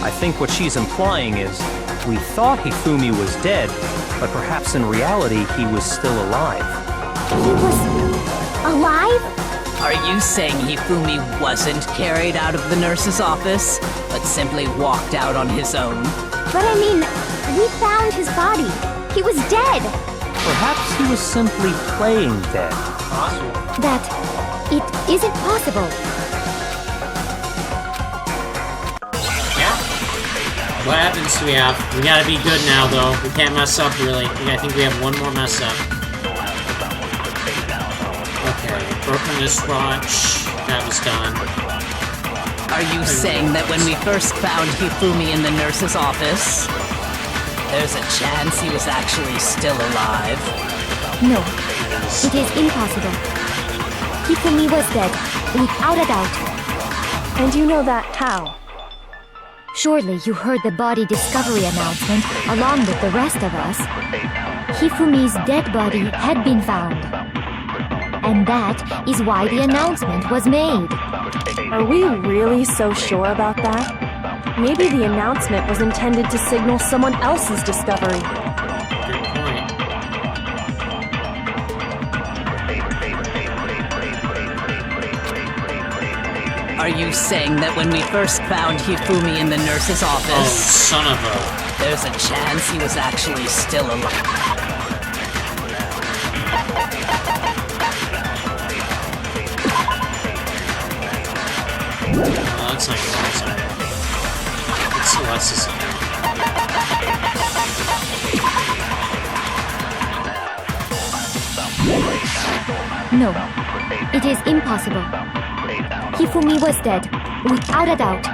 I think what she's implying is, we thought Hifumi was dead, but perhaps in reality he was still alive. He was alive? Are you saying Hifumi wasn't carried out of the nurse's office, but simply walked out on his own? But I mean, we found his body. He was dead. Perhaps he was simply playing dead. Possible. That it isn't possible. Yeah. What happens do we have? We gotta be good now, though. We can't mess up, really. I think we have one more mess up. Okay, broken this watch. That was done. Are you saying that when we first found Hifumi in the nurse's office, there's a chance he was actually still alive? No, it is impossible. Hifumi was dead, without a doubt. And you know that how? Surely you heard the body discovery announcement along with the rest of us. Hifumi's dead body had been found. And that is why the announcement was made. Are we really so sure about that? Maybe the announcement was intended to signal someone else's discovery. Good point. Are you saying that when we first found Hifumi in the nurse's Oh, office, son of a... there's a chance he was actually still alive? Oh, that's not good. It's Celeste's account. No, it is impossible. Hifumi was dead, without a doubt.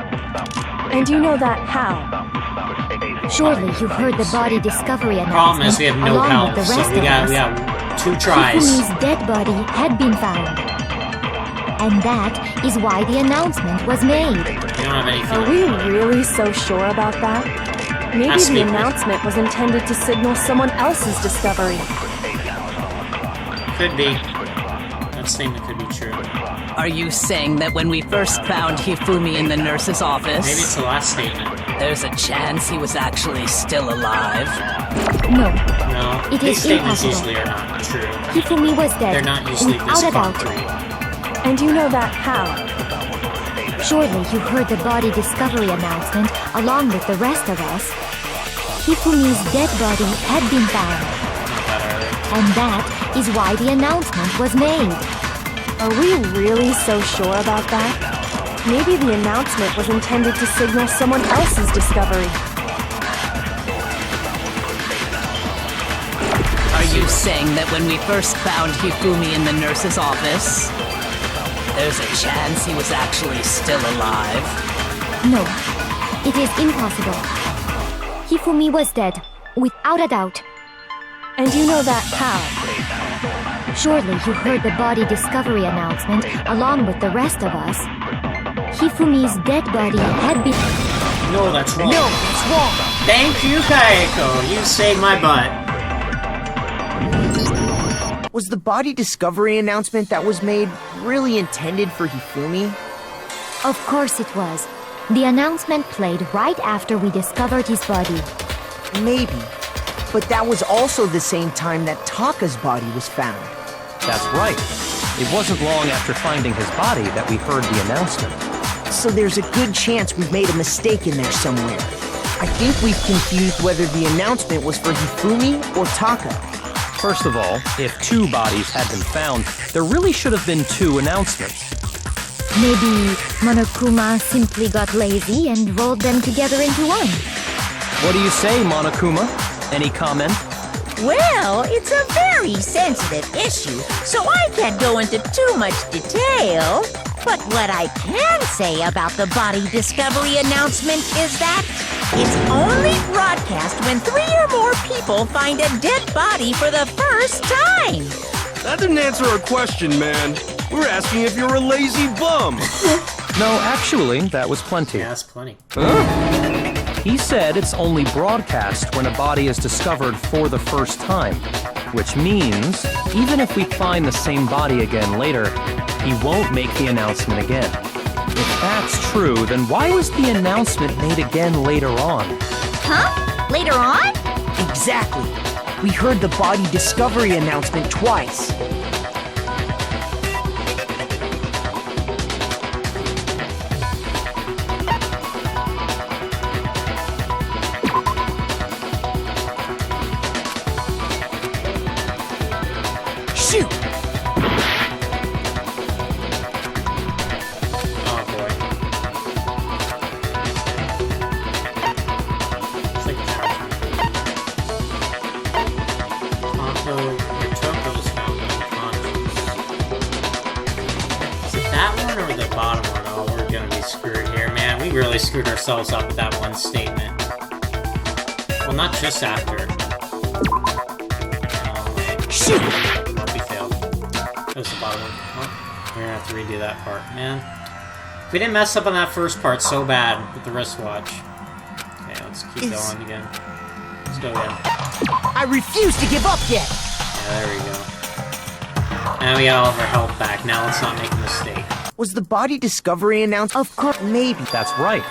And you know that how? Surely you heard the body discovery announcement Problem is we have no along health, with the so rest we of got us. 2 tries. Hifumi's dead body had been found. And that is why the announcement was made. We don't have anything. Are we really so sure about that? Maybe Has to be. the announcement was intended to signal someone else's discovery. Could be. That statement could be true. Are you saying that when we first found Hifumi in the nurse's office, Maybe it's the last statement. there's a chance he was actually still alive? No, No. It These is statements impossible. usually are not true. Hifumi was dead, They're not usually without this a doubt. concrete. And you know that how? Surely you heard the body discovery announcement along with the rest of us. Hifumi's dead body had been found. And that is why the announcement was made. Are we really so sure about that? Maybe the announcement was intended to signal someone else's discovery. Are you saying that when we first found Hifumi in the nurse's office, there's a chance he was actually still alive? No, it is impossible. Hifumi was dead, without a doubt. And you know that how? Surely you heard the body discovery announcement along with the rest of us. Hifumi's dead body had been... No, that's wrong. No, it's wrong. Thank you, Kayako. You saved my butt. Was the body discovery announcement that was made really intended for Hifumi? Of course it was. The announcement played right after we discovered his body. Maybe. But that was also the same time that Taka's body was found. That's right. It wasn't long after finding his body that we heard the announcement. So there's a good chance we've made a mistake in there somewhere. I think we've confused whether the announcement was for Hifumi or Taka. First of all, if 2 bodies had been found, there really should have been 2 announcements. Maybe Monokuma simply got lazy and rolled them together into one. What do you say, Monokuma? Any comment? Well, it's a very sensitive issue, so I can't go into too much detail. But what I can say about the body discovery announcement is that it's only broadcast when 3 or more people find a dead body for the first time. That didn't answer our question, man. We're asking if you're a lazy bum. No, actually, that was plenty. Yeah, that's plenty. He said it's only broadcast when a body is discovered for the first time, which means even if we find the same body again later, he won't make the announcement again. If that's true, then why was the announcement made again later on? Huh? Later on? Exactly. We heard the body discovery announcement twice. really screwed ourselves up with that one statement. Well, not just after. Oh, wait. Shoot! Nope, we failed. That was the bottom one. Oh, we're gonna have to redo that part, man. We didn't mess up on that first part so bad with the wristwatch. Okay, let's keep going again. Let's go again. I refuse to give up yet! Yeah, there we go. And we got all of our health back. Now let's not make a mistake. Was the body discovery announced? Of course, maybe. That's right.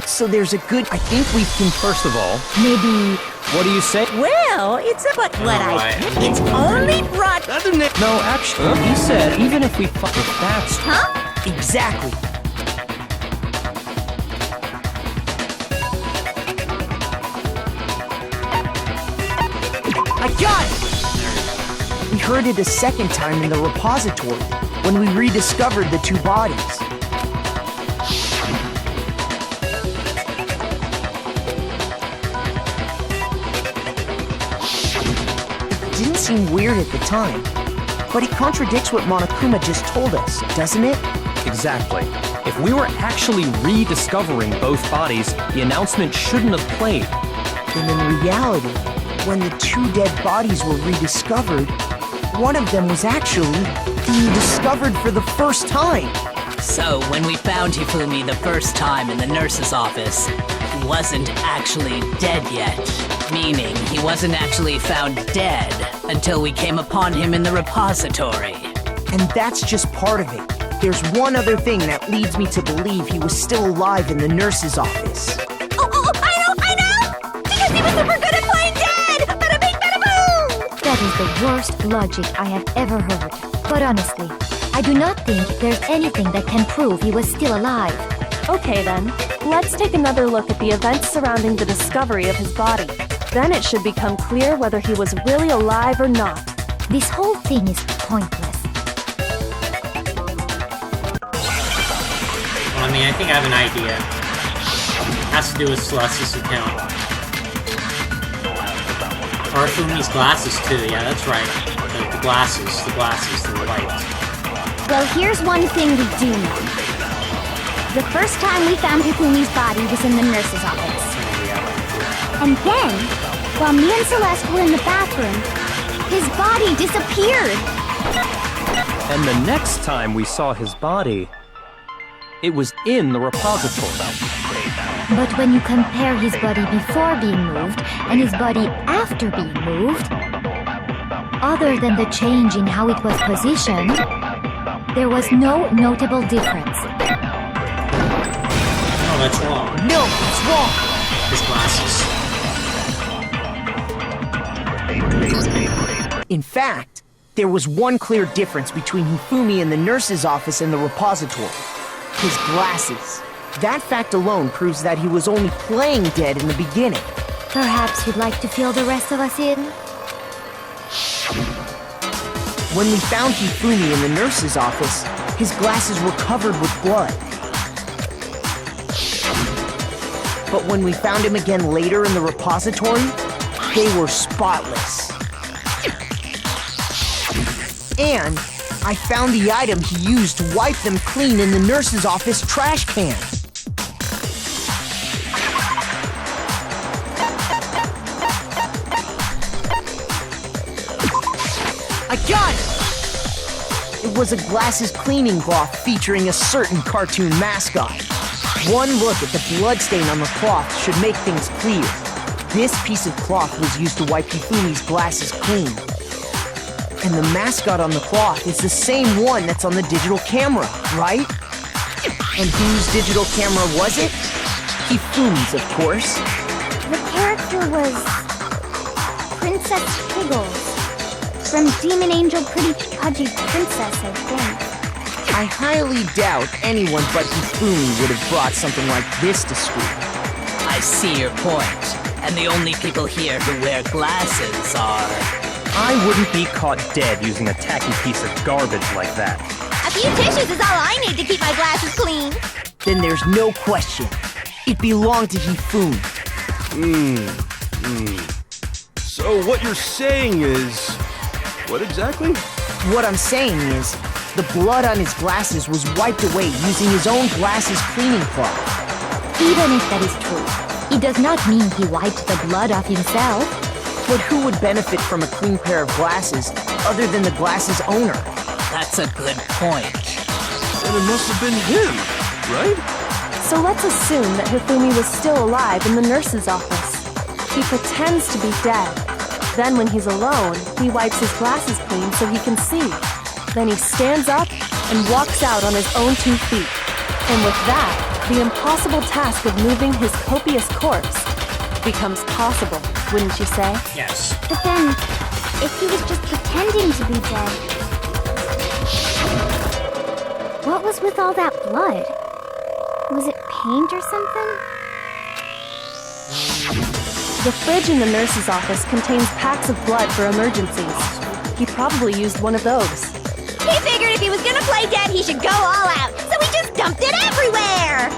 So there's a good... I think we can... First of all, Maybe what do you say? Well, it's about what I think. It's only brought... No, actually, he said even if we fuck with that's... Huh? Exactly. I got it! We heard it a second time in the repository, when we rediscovered the two bodies. It didn't seem weird at the time, but it contradicts what Monokuma just told us, doesn't it? Exactly. If we were actually rediscovering both bodies, the announcement shouldn't have played. And in reality, when the two dead bodies were rediscovered, one of them was actually being discovered for the first time. So, when we found Hifumi the first time in the nurse's office, he wasn't actually dead yet. Meaning, he wasn't actually found dead until we came upon him in the repository. And that's just part of it. There's one other thing that leads me to believe he was still alive in the nurse's office. Oh, I know! Because he was super good at playing dead! Bada bing, bada boom! that is the worst logic I have ever heard. But honestly, I do not think there's anything that can prove he was still alive. Okay then, let's take another look at the events surrounding the discovery of his body. Then it should become clear whether he was really alive or not. This whole thing is pointless. Well, I mean, I think I have an idea. It has to do with Celeste's account. Or Fumi's glasses, too. Yeah, that's right. The glasses, they're white. Well, here's one thing we do know. The first time we found Hifumi's body was in the nurse's office. And then, while me and Celeste were in the bathroom, his body disappeared. And the next time we saw his body, it was in the repository. But when you compare his body before being moved and his body after being moved, other than the change in how it was positioned, there was no notable difference. Oh, that's wrong. No, it's wrong! His glasses. In fact, there was one clear difference between Hifumi in the nurse's office and the repository. His glasses. That fact alone proves that he was only playing dead in the beginning. Perhaps you'd like to fill the rest of us in? When we found Hifumi in the nurse's office, his glasses were covered with blood. But when we found him again later in the repository, they were spotless. And I found the item he used to wipe them clean in the nurse's office trash can. I got it! It was a glasses cleaning cloth featuring a certain cartoon mascot. One look at the bloodstain on the cloth should make things clear. This piece of cloth was used to wipe Hifumi's glasses clean. And the mascot on the cloth is the same one that's on the digital camera, right? And whose digital camera was it? Hifumi's, of course. The character was Princess Piggles. From Demon Angel Pretty Pudgy Princess, I think. I highly doubt anyone but Hifumi would have brought something like this to school. I see your point. And the only people here who wear glasses are... I wouldn't be caught dead using a tacky piece of garbage like that. A few tissues is all I need to keep my glasses clean. Then there's no question. It belonged to Hifumi. So what you're saying is... what exactly? What I'm saying is, the blood on his glasses was wiped away using his own glasses cleaning cloth. Even if that is true, it does not mean he wiped the blood off himself. But who would benefit from a clean pair of glasses other than the glasses owner? That's a good point. Then it must have been him, right? So let's assume that Hifumi was still alive in the nurse's office. He pretends to be dead. Then when he's alone, he wipes his glasses clean so he can see. Then he stands up and walks out on his own 2 feet. And with that, the impossible task of moving his copious corpse becomes possible, wouldn't you say? Yes. But then, if he was just pretending to be dead, what was with all that blood? Was it paint or something? The fridge in the nurse's office contains packs of blood for emergencies. He probably used one of those. He figured if he was gonna play dead, he should go all out, so he just dumped it everywhere!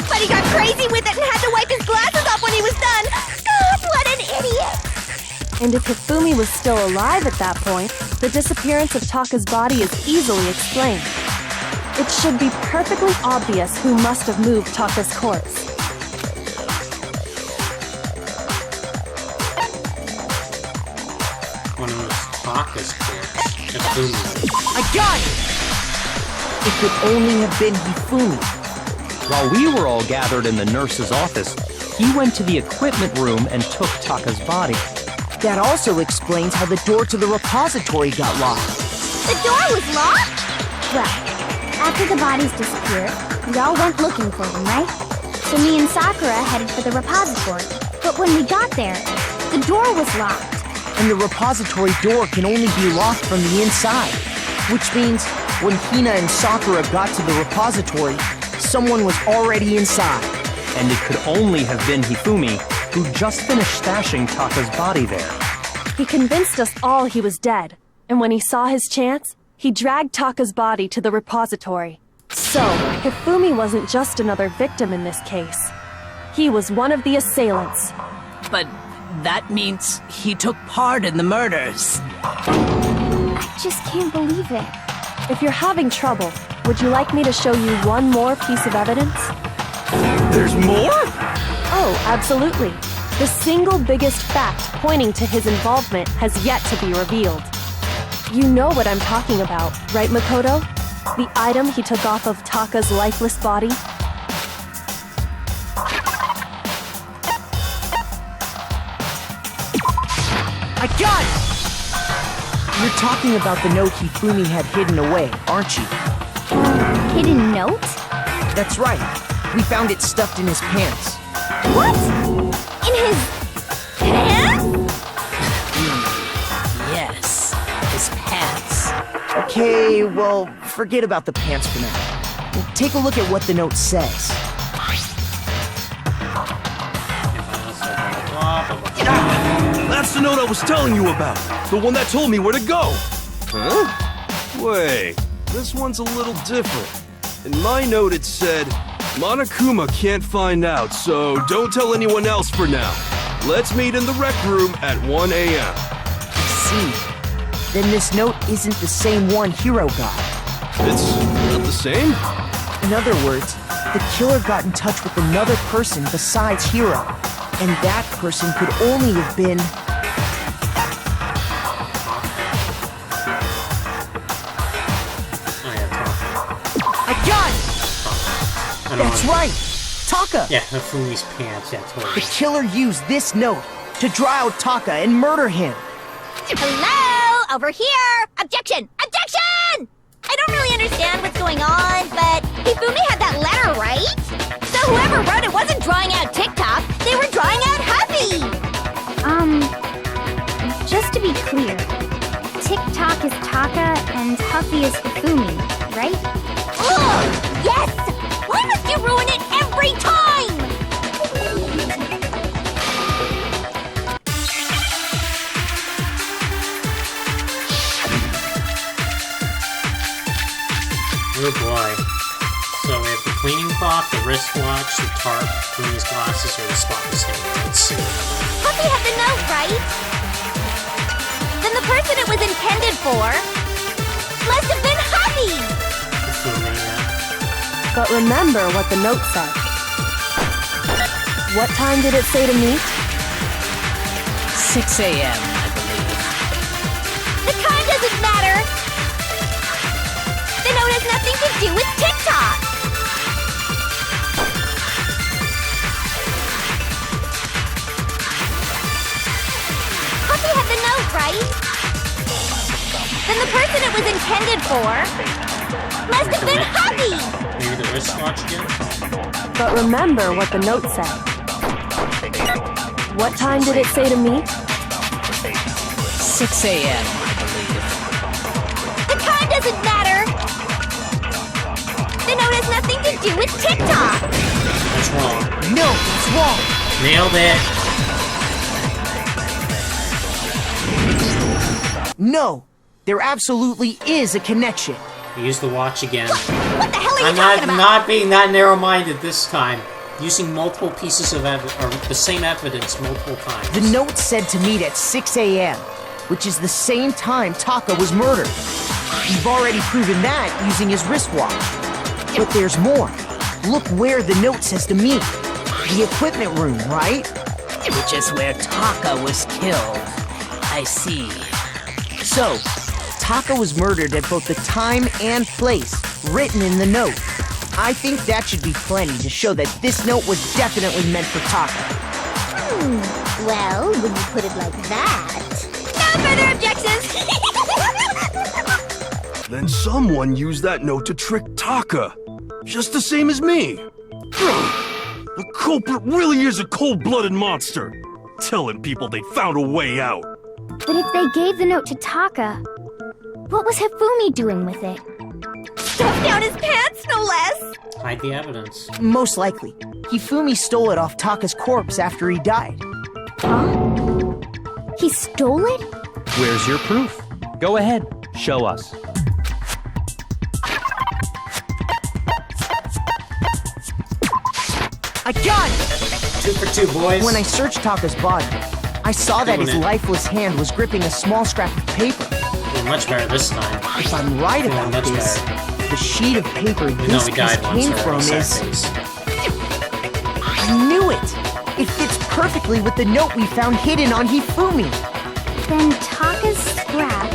But he got crazy with it and had to wipe his glasses off when he was done! God, what an idiot! And if Hifumi was still alive at that point, the disappearance of Taka's body is easily explained. It should be perfectly obvious who must have moved Taka's corpse. One of those Taka's corpse. Hifumi. I got it! It could only have been Hifumi. While we were all gathered in the nurse's office, he went to the equipment room and took Taka's body. That also explains how the door to the repository got locked. The door was locked? Well, after the bodies disappeared, we all went looking for them, right? So me and Sakura headed for the repository. But when we got there, the door was locked. And the repository door can only be locked from the inside. Which means when Hina and Sakura got to the repository, someone was already inside. And it could only have been Hifumi, who just finished stashing Taka's body there. He convinced us all he was dead, and when he saw his chance, he dragged Taka's body to the repository. So, Hifumi wasn't just another victim in this case. He was one of the assailants. But that means he took part in the murders. I just can't believe it. If you're having trouble, would you like me to show you one more piece of evidence? There's more? Oh, absolutely. The single biggest fact pointing to his involvement has yet to be revealed. You know what I'm talking about, right, Makoto? The item he took off of Taka's lifeless body? I got it! You're talking about the note Hifumi had hidden away, aren't you? Hidden note? That's right. We found it stuffed in his pants. What? In his pants? Yes, his pants. Okay, well, forget about the pants for now. Take a look at what the note says. That's the note I was telling you about. The one that told me where to go. Huh? Wait, this one's a little different. In my note it said, Monokuma can't find out, so don't tell anyone else for now. Let's meet in the rec room at 1 a.m. See, then this note isn't the same one Hiro got. It's not the same? In other words, the killer got in touch with another person besides Hiro. And that person could only have been... I got it! That's right! Taka! Yeah, Hifumi's pants, yeah, totally. The killer used this note to draw out Taka and murder him. Hello? Over here! Objection! Objection! I don't really understand what's going on, but Hifumi had that letter, right? So whoever wrote it wasn't drawing out TikTok, they were drawing out Huffy! Just to be clear, TikTok is Taka and Huffy is Hifumi, right? Ugh! Yes! Why must you ruin it every time? Oh boy. So we have the cleaning cloth, the wristwatch, the tarp, Hifumi's glasses, or the spotless hair. Let's see. Huffy had the note, right? Then the person it was intended for must have been Huffy! Hifumi, yeah. But remember what the note said. What time did it say to meet? 6 a.m., I believe. The time doesn't matter! The note has nothing to do with TikTok! Puppy had the note, right? Then the person it was intended for must have been Huggy! Maybe the wristwatch again? But remember what the note said. What time did it say to meet? 6 a.m., I believe. The time doesn't matter! The note has nothing to do with TikTok! That's wrong. No, it's wrong. Nailed it. No, there absolutely is a connection. Use the watch again. What the hell are you I'm talking about? not being that narrow-minded this time. Using multiple pieces of the same evidence multiple times. The note said to meet at 6 a.m., which is the same time Taka was murdered. You've already proven that using his wristwatch. But there's more. Look where the note says to meet. The equipment room, right? Which is where Taka was killed. I see. So, Taka was murdered at both the time and place written in the note. I think that should be plenty to show that this note was definitely meant for Taka. Well, when you put it like that... No further objections! Then someone used that note to trick Taka. Just the same as me. The culprit really is a cold-blooded monster. Telling people they found a way out. But if they gave the note to Taka, what was Hifumi doing with it? Stuffed down his pants, no less! Hide the evidence. Most likely, Hifumi stole it off Taka's corpse after he died. Huh? He stole it? Where's your proof? Go ahead, show us. I got it! 2 for 2, boys. When I searched Taka's body, I saw that his Doing it. lifeless hand was gripping a small scrap of paper. Doing much better this time. If I'm right Doing about much this, better. the sheet of paper Even though this we piece died once came already, from sad is... face. I knew it! It fits perfectly with the note we found hidden on Hifumi. Then Taka's scrap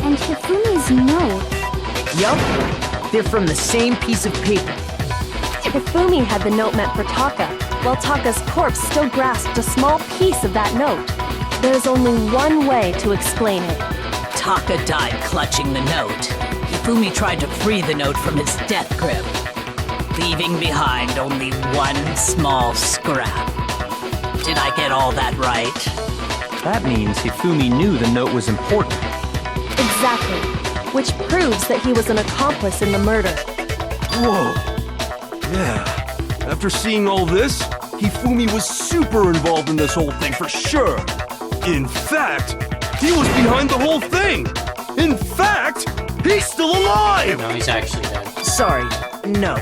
and Hifumi's note. Yup, they're from the same piece of paper. Hifumi had the note meant for Taka, while Taka's corpse still grasped a small piece of that note. There's only one way to explain it. Taka died clutching the note. Hifumi tried to free the note from his death grip, leaving behind only one small scrap. Did I get all that right? That means Hifumi knew the note was important. Exactly, which proves that he was an accomplice in the murder. Whoa. Yeah. After seeing all this, Hifumi was super involved in this whole thing for sure. In fact, he was behind the whole thing. In fact, he's still alive! No, he's actually dead. Sorry, no.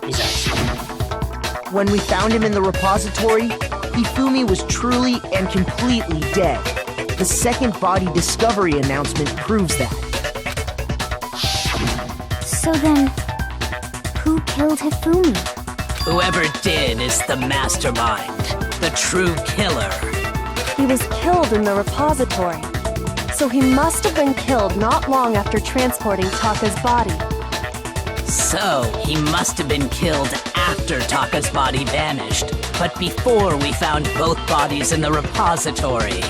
He's actually dead. When we found him in the repository, Hifumi was truly and completely dead. The second body discovery announcement proves that. So then, who killed Hifumi? Whoever did is the mastermind, the true killer. He was killed in the repository, so he must have been killed not long after transporting Taka's body. So, he must have been killed after Taka's body vanished, but before we found both bodies in the repository.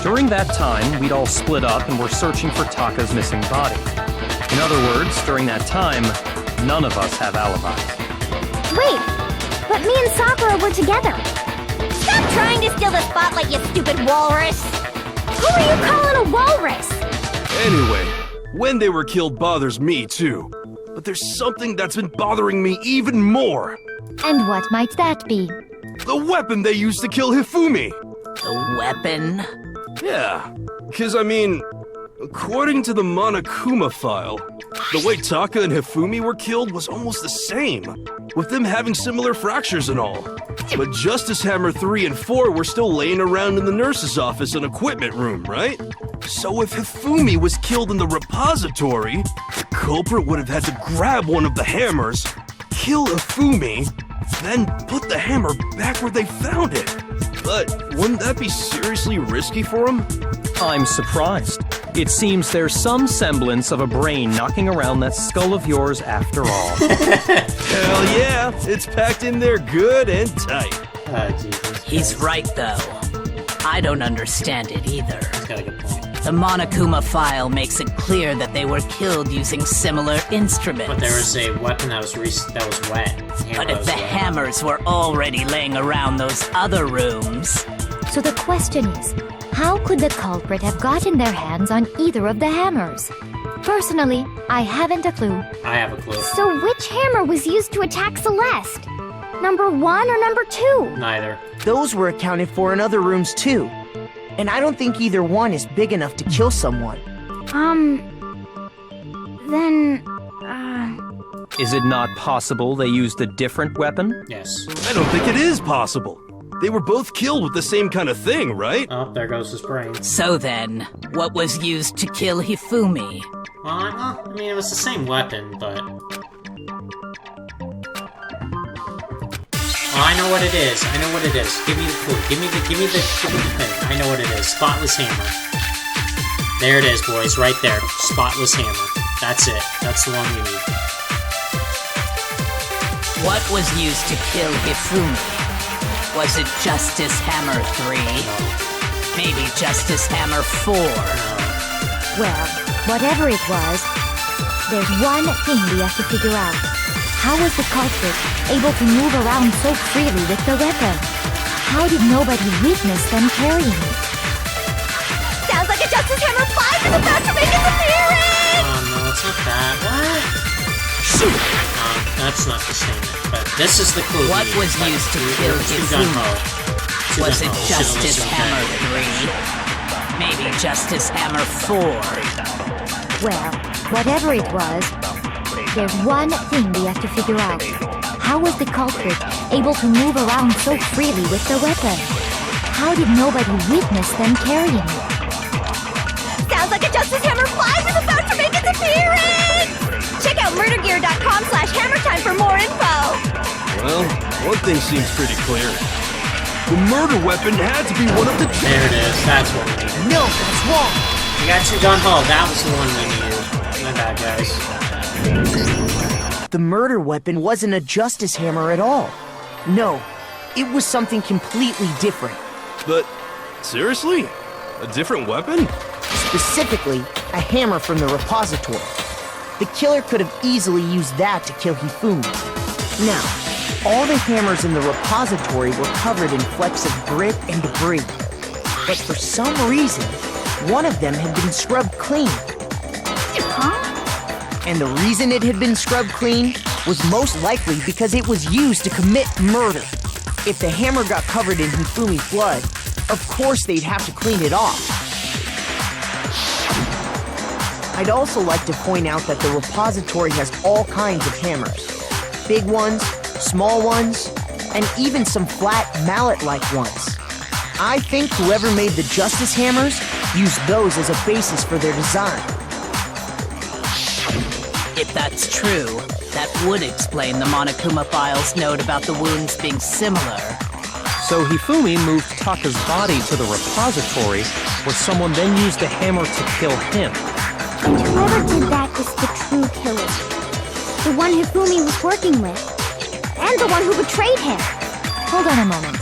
During that time, we'd all split up and were searching for Taka's missing body. In other words, during that time, none of us have alibis. Wait, but me and Sakura were together. Stop trying to steal the spotlight, you stupid walrus! Who are you calling a walrus? Anyway, when they were killed bothers me too. But there's something that's been bothering me even more. And what might that be? The weapon they used to kill Hifumi. The weapon? Yeah, because I mean, according to the Monokuma file, the way Taka and Hifumi were killed was almost the same, with them having similar fractures and all. But Justice Hammer 3 and 4 were still laying around in the nurse's office and equipment room, right? So if Hifumi was killed in the repository, the culprit would have had to grab one of the hammers, kill Hifumi, then put the hammer back where they found it. But wouldn't that be seriously risky for them? I'm surprised. It seems there's some semblance of a brain knocking around that skull of yours after all. Hell yeah, it's packed in there good and tight. Jesus. He's right, though. I don't understand it either. He's got a good point. The Monokuma file makes it clear that they were killed using similar instruments. But there was a weapon that was wet. But if the hammers were already laying around those other rooms... So the question is, how could the culprit have gotten their hands on either of the hammers? Personally, I haven't a clue. I have a clue. So which hammer was used to attack Celeste? Number 1 or number 2? Neither. Those were accounted for in other rooms too. And I don't think either one is big enough to kill someone. Then, Is it not possible they used a different weapon? Yes. I don't think it is possible. They were both killed with the same kind of thing, right? Oh, there goes his brain. So then, what was used to kill Hifumi? Well, I mean, it was the same weapon, but... Oh, I know what it is. I know what it is. Give me the clue. Give me the thing. I know what it is. Spotless hammer. There it is, boys. Right there. Spotless hammer. That's it. That's the one we need. What was used to kill Hifumi? Was it Justice Hammer 3? Maybe Justice Hammer 4? Well, whatever it was, there's one thing we have to figure out. How was the culprit able to move around so freely with the weapon? How did nobody witness them carrying it? sounds like a Justice Hammer 5 is about to make its appearance! Oh no, it's not that. What? Shoot! That's not the same. But this is the clue. What was used to kill Hifumi? Was it Justice Hammer 3? Maybe Justice Hammer 4? Well, whatever it was, there's one thing we have to figure out. How was the culprit able to move around so freely with the weapon? How did nobody witness them carrying it? Sounds like a Justice Hammer 5 is about to make its appearance! Check out murdergear.com/hammertime for more info! Well, one thing seems pretty clear. The murder weapon had to be one of the... There it is. That's what we needed. No, that's wrong. We got two gun hole. That was the one we needed. My bad, guys. The murder weapon wasn't a justice hammer at all. No, it was something completely different. But, seriously? A different weapon? Specifically, a hammer from the repository. The killer could have easily used that to kill Hifumi. Now, all the hammers in the repository were covered in flecks of grit and debris. But for some reason, one of them had been scrubbed clean. And the reason it had been scrubbed clean was most likely because it was used to commit murder. If the hammer got covered in Hifumi's blood, of course they'd have to clean it off. I'd also like to point out that the repository has all kinds of hammers. Big ones, small ones, and even some flat mallet-like ones. I think whoever made the Justice Hammers used those as a basis for their design. If that's true, that would explain the Monokuma file's note about the wounds being similar. So Hifumi moved Taka's body to the repository, where someone then used the hammer to kill him. And whoever did that is the true killer. The one Hifumi was working with. And the one who betrayed him. Hold on a moment.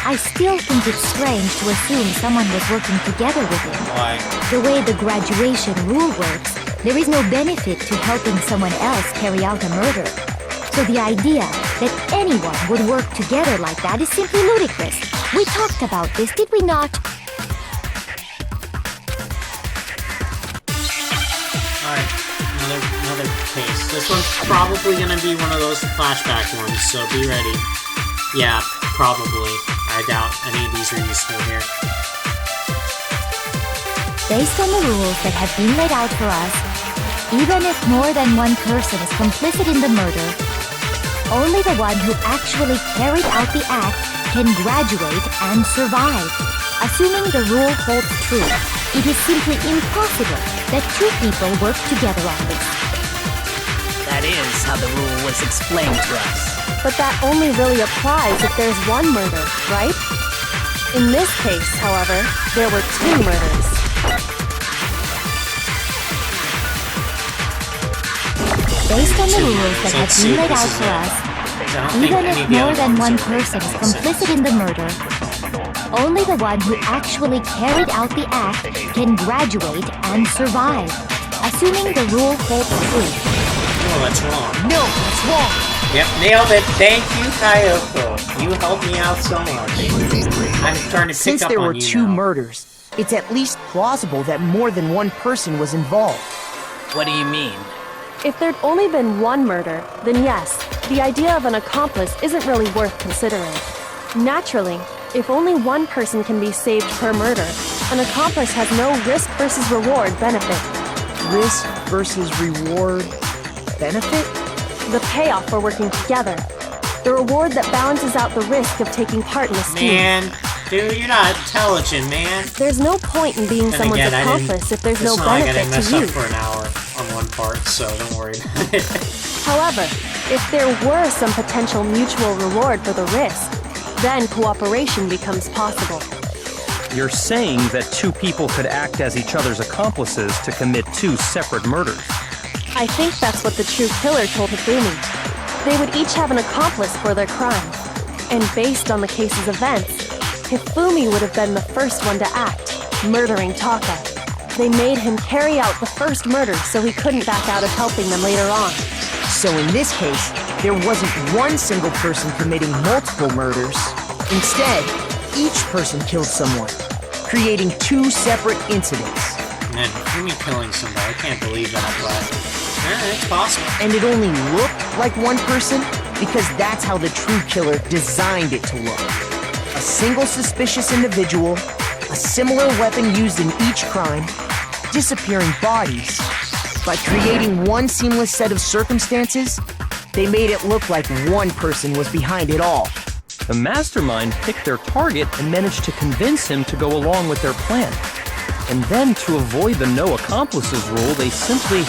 I still think it's strange to assume someone was working together with him. Why? The way the graduation rule works, there is no benefit to helping someone else carry out a murder. So the idea that anyone would work together like that is simply ludicrous. We talked about this, did we not? Alright, another case. This one's probably gonna be one of those flashback ones, so be ready. Yeah, probably. I doubt any of these are useful here. Based on the rules that have been laid out for us, even if more than one person is complicit in the murder, only the one who actually carried out the act can graduate and survive. Assuming the rule holds true, it is simply impossible that two people work together on this. That is how the rule was explained to us. But that only really applies if there's one murder, right? In this case, however, there were 2 murders. Based on the rules that have been laid out for us, even if more than one person is complicit in the murder, only the one who actually carried out the act can graduate and survive, assuming the rule holds true. No, that's wrong. No, that's wrong. Yep, nailed it. Thank you, Kayoko. You helped me out so much. I'm starting to pick Since up there on were you 2 now. murders, it's at least plausible that more than one person was involved. What do you mean? If there'd only been one murder, then yes, the idea of an accomplice isn't really worth considering. Naturally, if only one person can be saved per murder, an accomplice has no risk versus reward benefit. Risk versus reward benefit? The payoff for working together. The reward that balances out the risk of taking part in a scheme. Man, dude, you're not intelligent, man. There's no point in being Then someone's again, accomplice if there's no it's not like I benefit didn't mess to up you. for an hour on one part, so don't worry about it. However, if there were some potential mutual reward for the risk, then cooperation becomes possible. You're saying that 2 people could act as each other's accomplices to commit 2 separate murders. I think that's what the true killer told Hifumi. They would each have an accomplice for their crime. And based on the case's events, Hifumi would have been the first one to act, murdering Taka. They made him carry out the first murder so he couldn't back out of helping them later on. So in this case, there wasn't one single person committing multiple murders. Instead, each person killed someone, creating 2 separate incidents. Man, me killing somebody, I can't believe that, but it's possible. And it only looked like one person because that's how the true killer designed it to look. A single suspicious individual, a similar weapon used in each crime, disappearing bodies. By creating one seamless set of circumstances, they made it look like one person was behind it all. The mastermind picked their target and managed to convince him to go along with their plan. And then, to avoid the no accomplices rule, they simply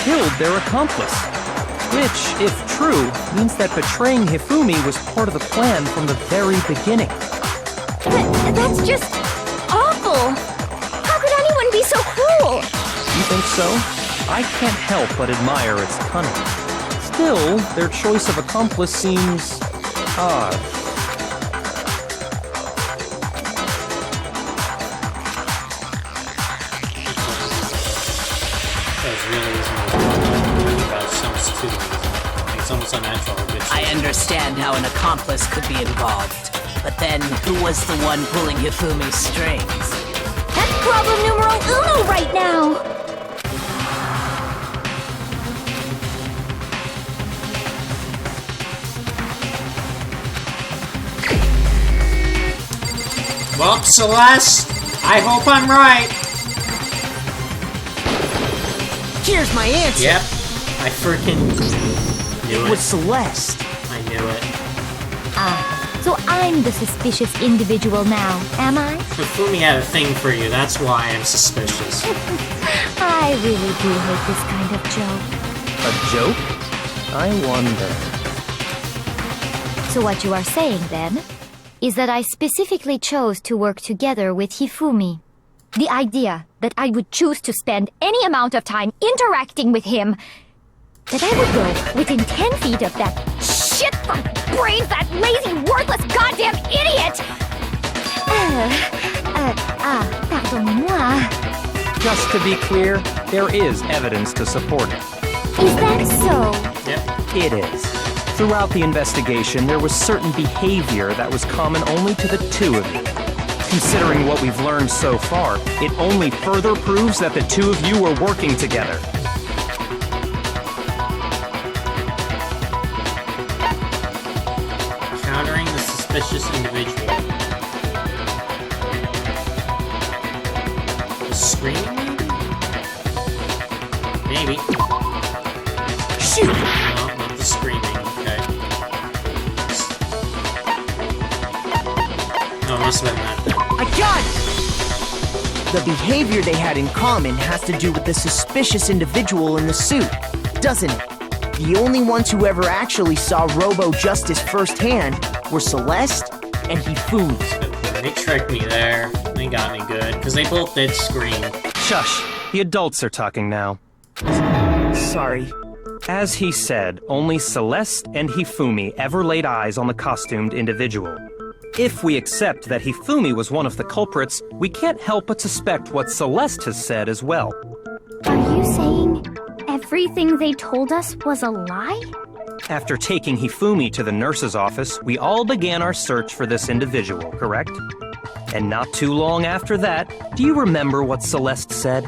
killed their accomplice. Which, if true, means that betraying Hifumi was part of the plan from the very beginning. That's just awful! How could anyone be so cruel? You think so? I can't help but admire its cunning. Still, their choice of accomplice seems odd. It's almost unnatural. I understand how an accomplice could be involved, but then who was the one pulling Hifumi's strings? That's problem numero uno right now! Well, Celeste, I hope I'm right. Here's my answer. Yep, I freaking knew It was it. Celeste. I knew it. So I'm the suspicious individual now, am I? Hifumi had a thing for you, that's why I'm suspicious. I really do hate this kind of joke. A joke? I wonder. So what you are saying, then, is that I specifically chose to work together with Hifumi. The idea that I would choose to spend any amount of time interacting with him, that I would go within 10 feet of that shit from brains, that lazy, worthless, goddamn idiot! Pardonnez-moi. Just to be clear, there is evidence to support it. Is that so? Yep. It is. Throughout the investigation, there was certain behavior that was common only to the 2 of you. Considering what we've learned so far, it only further proves that the 2 of you were working together. Countering the suspicious individual. The screaming, maybe? Maybe. Shoot! No, not the screaming, okay. No, it must have been that then. I got it! The behavior they had in common has to do with the suspicious individual in the suit, doesn't it? The only ones who ever actually saw Robo-Justice firsthand were Celeste and Hifumi. They tricked me there. They got me good, because they both did scream. Shush! The adults are talking now. Sorry. As he said, only Celeste and Hifumi ever laid eyes on the costumed individual. If we accept that Hifumi was one of the culprits, we can't help but suspect what Celeste has said as well. Are you saying everything they told us was a lie? After taking Hifumi to the nurse's office, we all began our search for this individual, correct? And not too long after that, do you remember what Celeste said?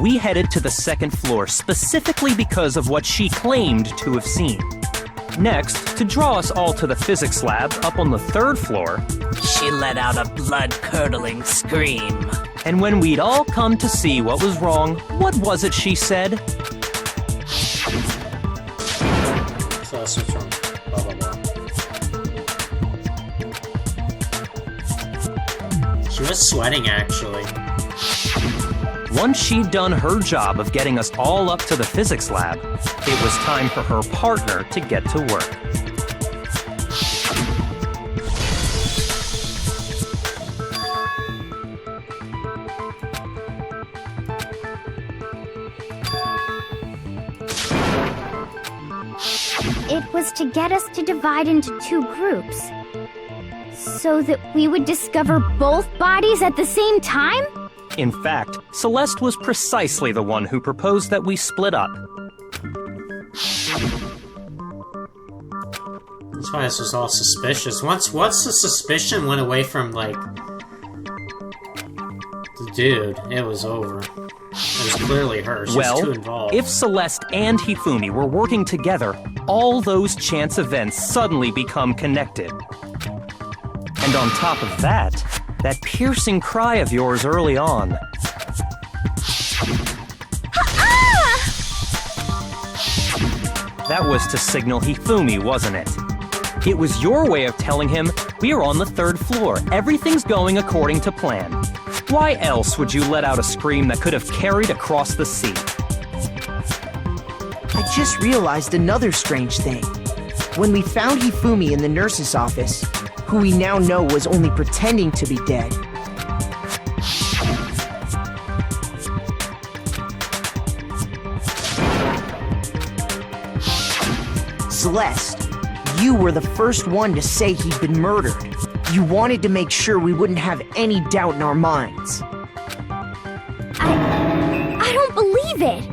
We headed to the second floor specifically because of what she claimed to have seen. Next, to draw us all to the physics lab up on the third floor, She let out a blood-curdling scream. and when we'd all come to see what was wrong, what was it she said? So that's what's wrong. Blah, blah, blah. She was sweating, actually. Once she'd done her job of getting us all up to the physics lab, it was time for her partner to get to work. It was to get us to divide into two groups. So that we would discover both bodies at the same time? In fact, Celeste was precisely the one who proposed that we split up. That's why this was all suspicious. Once the suspicion went away from, like, the dude, it was over. It was clearly her. She was too involved. If Celeste and Hifumi were working together, all those chance events suddenly become connected. And on top of that piercing cry of yours early on. That was to signal Hifumi, wasn't it? It was your way of telling him, we're on the third floor, everything's going according to plan. Why else would you let out a scream that could have carried across the sea? I just realized another strange thing. When we found Hifumi in the nurse's office, who we now know was only pretending to be dead, Celeste, you were the first one to say he'd been murdered. You wanted to make sure we wouldn't have any doubt in our minds. I don't believe it.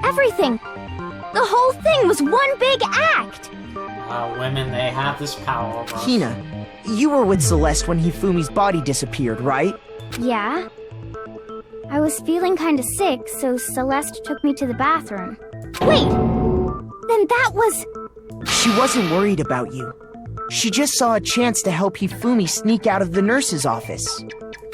Everything. The whole thing was one big act. Women, they have this power over us. Hina, you were with Celeste when Hifumi's body disappeared, right? Yeah. I was feeling kinda sick, so Celeste took me to the bathroom. Wait! Then that was... She wasn't worried about you. She just saw a chance to help Hifumi sneak out of the nurse's office.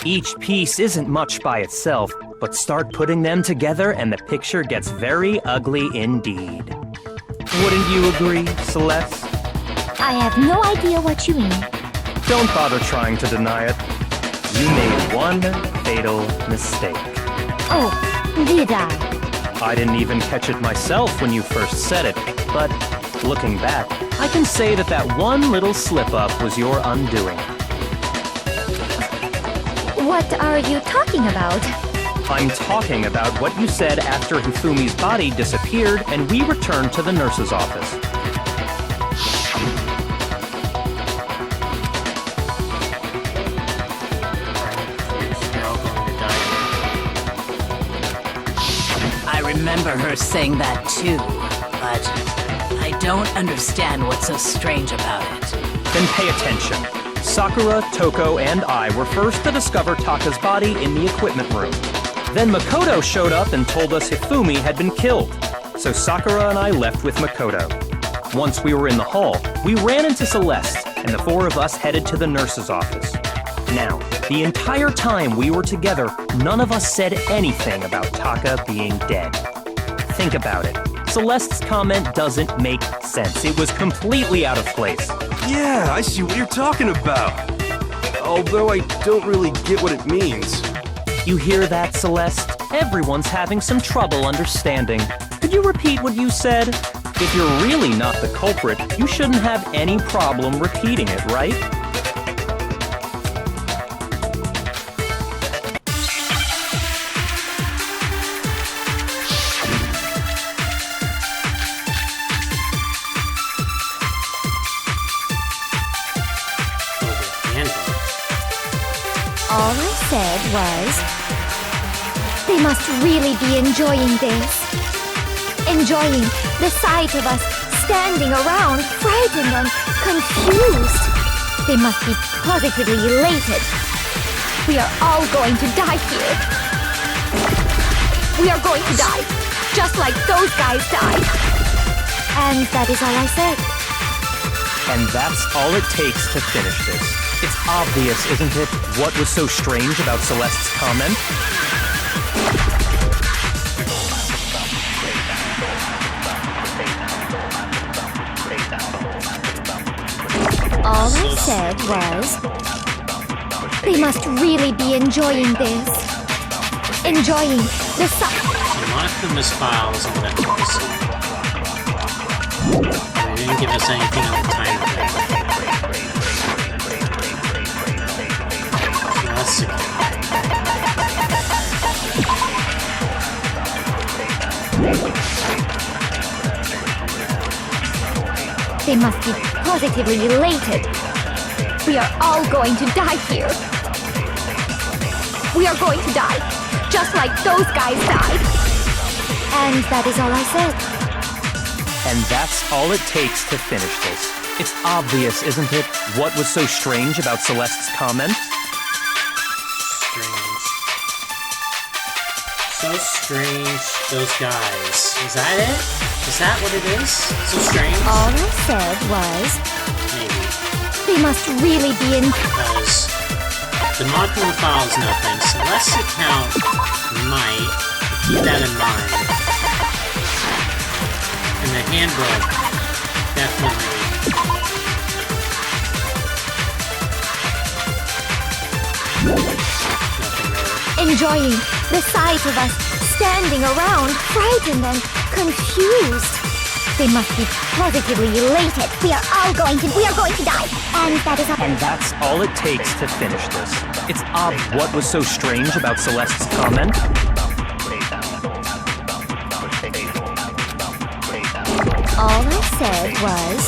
Each piece isn't much by itself, but start putting them together and the picture gets very ugly indeed. Wouldn't you agree, Celeste? I have no idea what you mean. Don't bother trying to deny it. You made one fatal mistake. Oh, did I? I didn't even catch it myself when you first said it, but looking back, I can say that that one little slip-up was your undoing. What are you talking about? I'm talking about what you said after Hifumi's body disappeared and we returned to the nurse's office. I remember her saying that too, but I don't understand what's so strange about it. Then pay attention. Sakura, Toko, and I were first to discover Taka's body in the equipment room. Then Makoto showed up and told us Hifumi had been killed. So Sakura and I left with Makoto. Once we were in the hall, we ran into Celeste, and the four of us headed to the nurse's office. Now, the entire time we were together, none of us said anything about Taka being dead. Think about it. Celeste's comment doesn't make sense. It was completely out of place. Yeah, I see what you're talking about. Although I don't really get what it means. You hear that, Celeste? Everyone's having some trouble understanding. Could you repeat what you said? If you're really not the culprit, you shouldn't have any problem repeating it, right? All I said was, they must really be enjoying this. Enjoying the sight of us standing around, frightened and confused. They must be positively elated. We are all going to die here. We are going to die, just like those guys died. And that is all I said. And that's all it takes to finish this. It's obvious, isn't it, what was so strange about Celeste's comment? All I said was, they must really be enjoying this. Enjoying the sight. Monica misfiles on that episode. They didn't give us anything on the time of that. That's okay. They must be positively elated. We are all going to die here. We are going to die, just like those guys died. And that is all I said. And that's all it takes to finish this. It's obvious, isn't it, what was so strange about Celeste's comment? Strange. So strange, those guys. Is that it? Is that what it is? So strange? All I said was, Maybe. they must really be in... Because the modular file is nothing. Celeste's account might. Keep that in mind. And the handbook, definitely. Nothing there. enjoying the sight of us standing around, frightened and confused. They must be positively elated. We are going to die. And that is all. And that's all it takes to finish this. It's what was so strange about Celeste's comment? All I said was,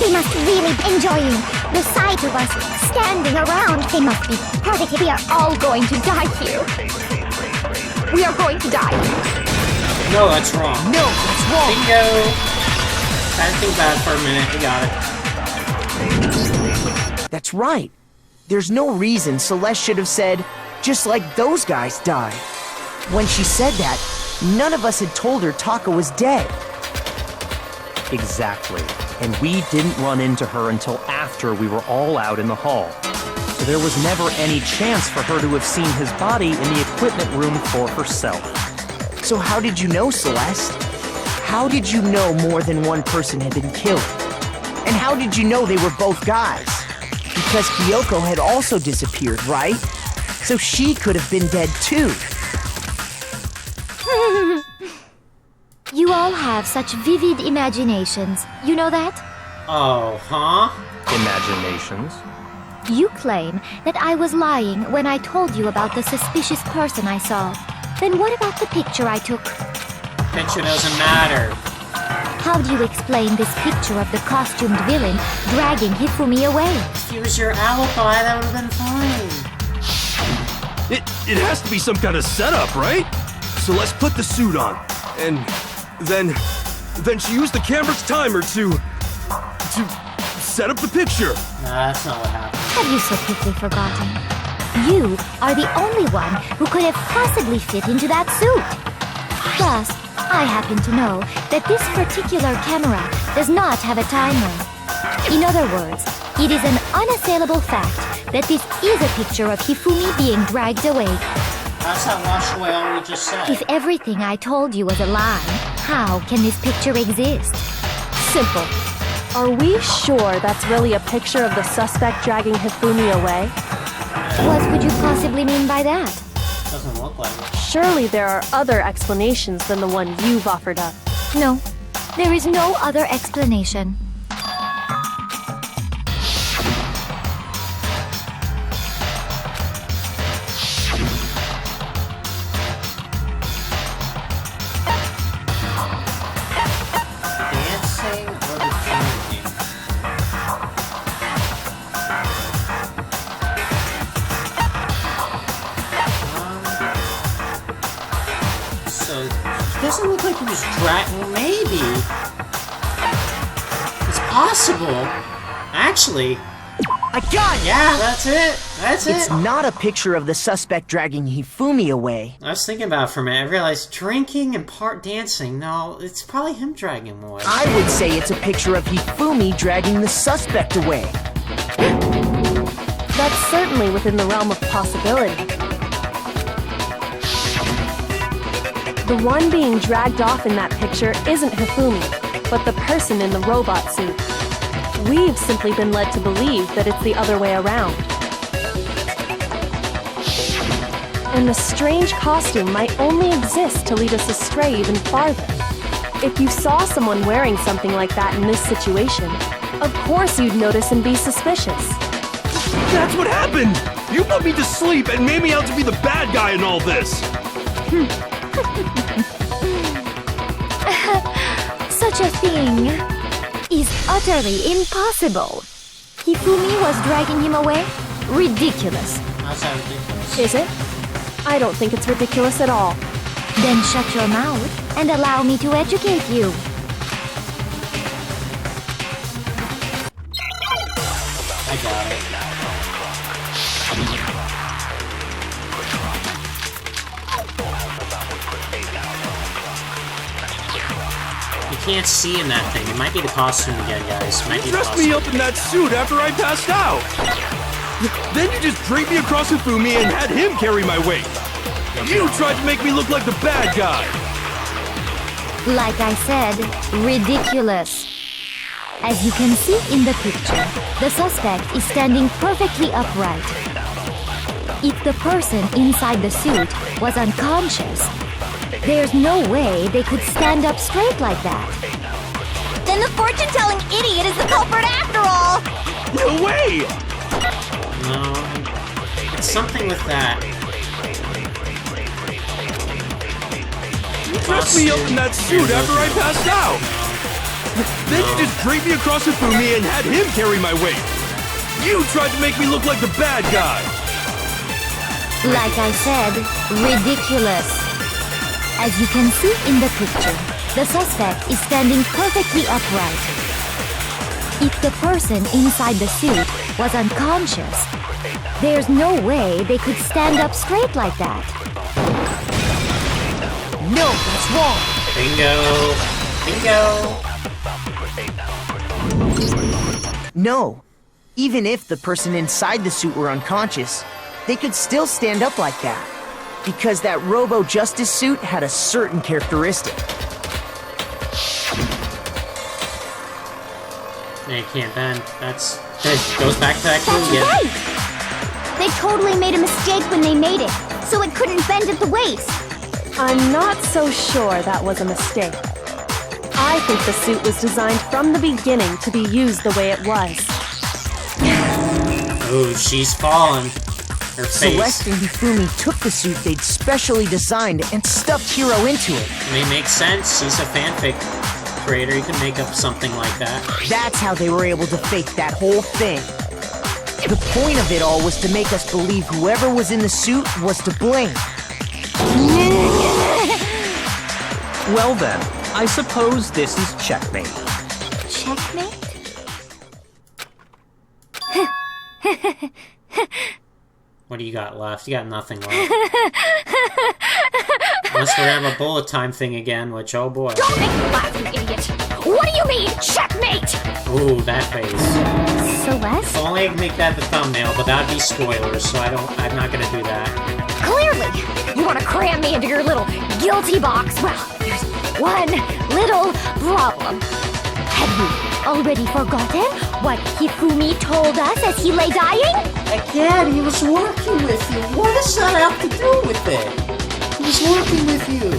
they must really be enjoying the sight of us standing around. They must be positive. We are all going to die here. We are going to die. No, that's wrong. No, that's wrong. Bingo! Had to think about it for a minute. We got it. That's right. There's no reason Celeste should have said, just like those guys died. When she said that, none of us had told her Taka was dead. Exactly. And we didn't run into her until after we were all out in the hall. So there was never any chance for her to have seen his body in the equipment room for herself. So how did you know, Celeste? How did you know more than one person had been killed? And how did you know they were both guys? Because Kyoko had also disappeared, right? So she could have been dead too. You all have such vivid imaginations. You know that? Oh, huh? Imaginations. You claim that I was lying when I told you about the suspicious person I saw. Then what about the picture I took? Picture doesn't matter. How do you explain this picture of the costumed villain dragging Hifumi away? If it was your alibi, that would have been fine. It has to be some kind of setup, right? So let's put the suit on. And then she used the camera's timer to set up the picture. Nah, that's not what happened. Have you so quickly forgotten? You are the only one who could have possibly fit into that suit. Plus, I happen to know that this particular camera does not have a timer. In other words, it is an unassailable fact that this is a picture of Hifumi being dragged away. How's that wash away all we just said? If everything I told you was a lie, how can this picture exist? Simple. Are we sure that's really a picture of the suspect dragging Hifumi away? What could you possibly mean by that? Doesn't look like it. Surely there are other explanations than the one you've offered up. No, there is no other explanation. Dancing or the drinking? So, it doesn't look like he was dragging. Maybe. It's possible. Actually, I got it! yeah, that's it. That's It's it. not a picture of the suspect dragging Hifumi away. I was thinking about it for a minute. I realized drinking and part dancing. No, it's probably him dragging him away. I would say it's a picture of Hifumi dragging the suspect away. That's certainly within the realm of possibility. The one being dragged off in that picture isn't Hifumi, but the person in the robot suit. We've simply been led to believe that it's the other way around. And the strange costume might only exist to lead us astray even farther. If you saw someone wearing something like that in this situation, of course you'd notice and be suspicious. That's what happened! You put me to sleep and made me out to be the bad guy in all this! Such a thing is utterly impossible. Hifumi was dragging him away? Ridiculous. How's that ridiculous? Is it? I don't think it's ridiculous at all. Then shut your mouth and allow me to educate you. I got it. You can't see in that thing. It might be the costume again, guys. Might be the Dressed me costume. up in that suit after I passed out! Then you just draped me across Hifumi and had him carry my weight! You tried to make me look like the bad guy! Like I said, ridiculous. As you can see in the picture, the suspect is standing perfectly upright. If the person inside the suit was unconscious, there's no way they could stand up straight like that. Then the fortune-telling idiot is the culprit after all! No way! No, it's something with that. You dressed me up in that suit after I passed out! Then you just draped me across Hifumi and had him carry my weight! You tried to make me look like the bad guy! Like I said, ridiculous. As you can see in the picture, the suspect is standing perfectly upright. If the person inside the suit was unconscious, there's no way they could stand up straight like that. No, that's wrong. Bingo! Bingo! No. Even if the person inside the suit were unconscious, they could still stand up like that. Because that Robo-Justice suit had a certain characteristic. They can't bend. That goes back to that clue That's again. right! They totally made a mistake when they made it, so it couldn't bend at the waist. I'm not so sure that was a mistake. I think the suit was designed from the beginning to be used the way it was. Oh, she's fallen. Her face. Celeste and Hifumi took the suit they'd specially designed and stuffed Hiro into it. I mean, it makes sense. He's a fanfic creator. You can make up something like that. That's how they were able to fake that whole thing. The point of it all was to make us believe whoever was in the suit was to blame. Well then, I suppose this is checkmate. Checkmate? What do you got left? You got nothing left. Unless we have a bullet time thing again, which, oh boy. Don't make me laugh, you idiot! What do you mean, checkmate? Ooh, that face. Celeste? If only I could make that the thumbnail, but that'd be spoilers, so I'm not gonna do that. Clearly, you want to cram me into your little guilty box. Well, there's one little problem. Have you Already forgotten what Hifumi told us as he lay dying? Again, he was working with you. What does that have to do with it? He was working with you.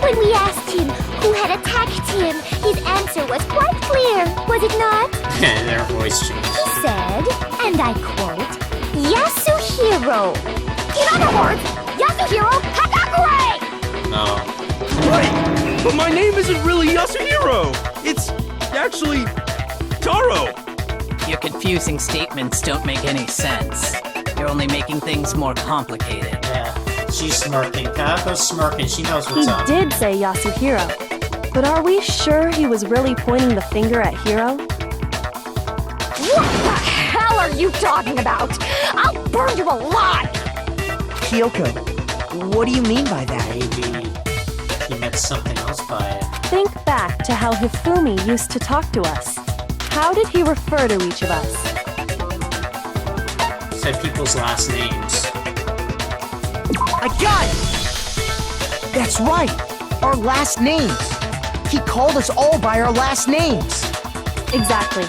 When we asked him who had attacked him, his answer was quite clear, was it not? Their voice changed. He said, and I quote, Yasuhiro. In other words, Yasuhiro Hagakure! No. Wait! But my name isn't really Yasuhiro! It's actually Taro! Your confusing statements don't make any sense. You're only making things more complicated. Yeah. She's smirking. Kako's smirking. She knows He what's up. did say Yasuhiro. But are we sure he was really pointing the finger at Hiro? What the hell are you talking about? I'll burn you alive! Kyoko, what do you mean by that? Maybe he meant something else by it. Think back to how Hifumi used to talk to us. How did he refer to each of us? Said people's last names. I got it! That's right! Our last names! He called us all by our last names! Exactly.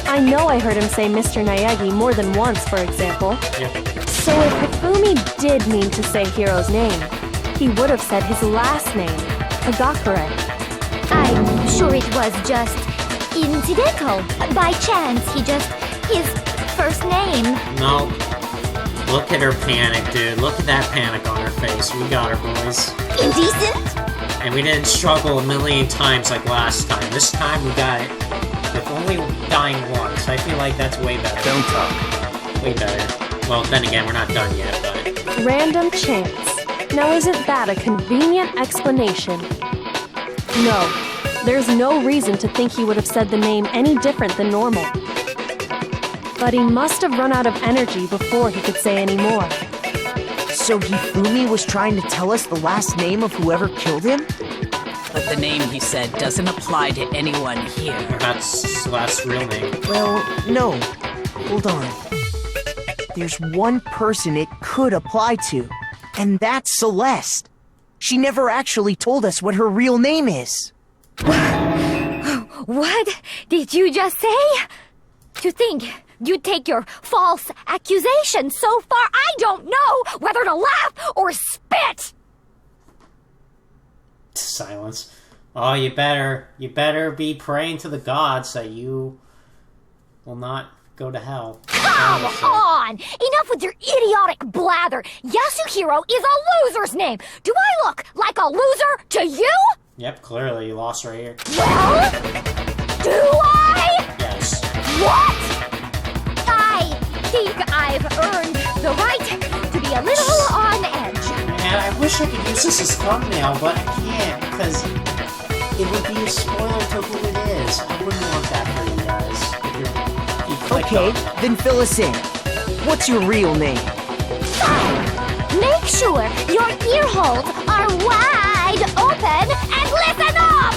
I know I heard him say Mr. Naegi more than once, for example. Yep. So if Hifumi did mean to say Hiro's name, he would have said his last name, Hagakure. I'm sure it was just incidental. By chance, his first name. No. Look at her panic, dude. Look at that panic on her face. We got her, boys. Indecent? And we didn't struggle a million times like last time. This time we got it with only dying once. I feel like that's way better. Don't talk. Way better. Well, then again, we're not done yet, but... Random chance. Now isn't that a convenient explanation? No, there's no reason to think he would have said the name any different than normal. But he must have run out of energy before he could say any more. So Hifumi was trying to tell us the last name of whoever killed him? But the name he said doesn't apply to anyone here. That's Celeste's real name. Well, no. Hold on. There's one person it could apply to, and that's Celeste. She never actually told us what her real name is. What did you just say? To think you'd take your false accusation so far, I don't know whether to laugh or spit! Silence. Oh, you better be praying to the gods that you will not go to hell. Come on! Enough with your idiotic blather! Yasuhiro is a loser's name! Do I look like a loser to you? Yep, clearly you lost right here. Well, do I? Yes. What? I think I've earned the right to be a little on edge. Man, I wish I could use this as thumbnail, but I can't, because it would be a spoiler to who it is. I wouldn't want that for you guys. If you click Okay, on that. then fill us in. What's your real name? Fine. Make sure your ear holes are wide open and listen up!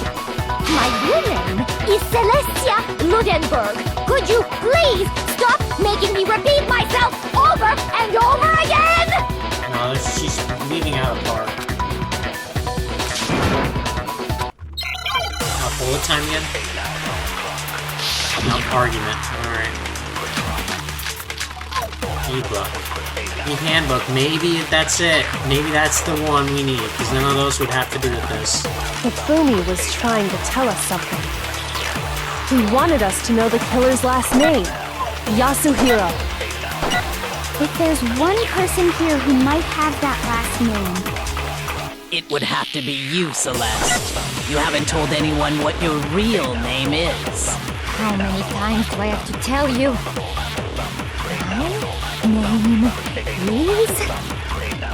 My real name is Celestia Ludenberg. Could you please stop making me repeat myself over and over again? No, she's leaving out a part. Bullet time again? No, argument. Alright. E-book. E-handbook. Maybe that's it. Maybe that's the one we need, because none of those would have to do with this. Hifumi was trying to tell us something. He wanted us to know the killer's last name, Yasuhiro. If there's one person here who might have that last name, It would have to be you, Celeste. You haven't told anyone what your real name is. How many times do I have to tell you? My name is...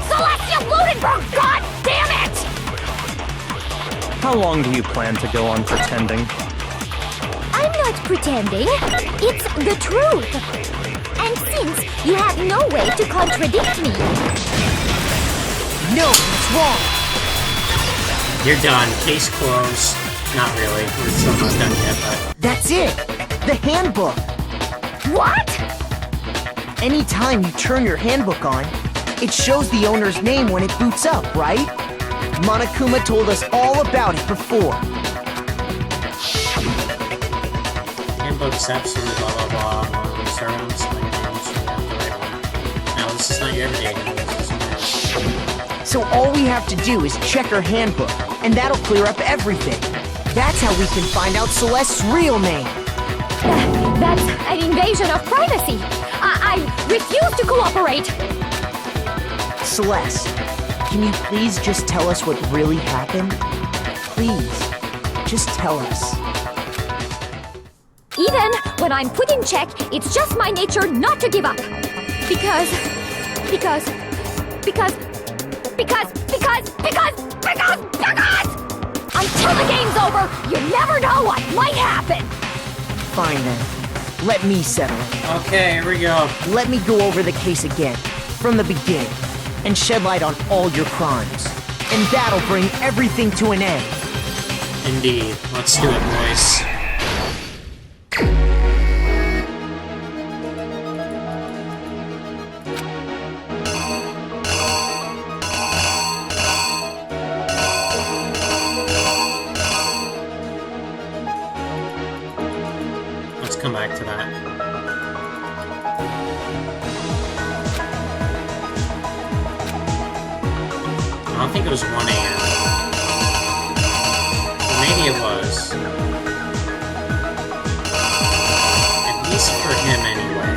Celestia Ludenberg! God damn it! How long do you plan to go on pretending? I'm not pretending. It's the truth. And since you have no way to contradict me... No, it's wrong! You're done. Case closed. Not really. We're still not done yet, but... That's it! The handbook! What? Anytime you turn your handbook on, it shows the owner's name when it boots up, right? Monokuma told us all about it before. Handbook's absolutely blah blah blah. When you start on displaying names, you have the right one. Now, this is not your everyday handbook. So all we have to do is check her handbook, and that'll clear up everything. That's how we can find out Celeste's real name. That's an invasion of privacy. I refuse to cooperate. Celeste, can you please just tell us what really happened? Please, just tell us. Even when I'm put in check, it's just my nature not to give up. Because until the game's over, you never know what might happen. Fine then. Let me settle it. Okay, here we go. Let me go over the case again, from the beginning, and shed light on all your crimes. And that'll bring everything to an end. Indeed. Let's do it, boys. Let's come back to that. I don't think it was 1 a.m. Maybe it was. At least for him, anyway.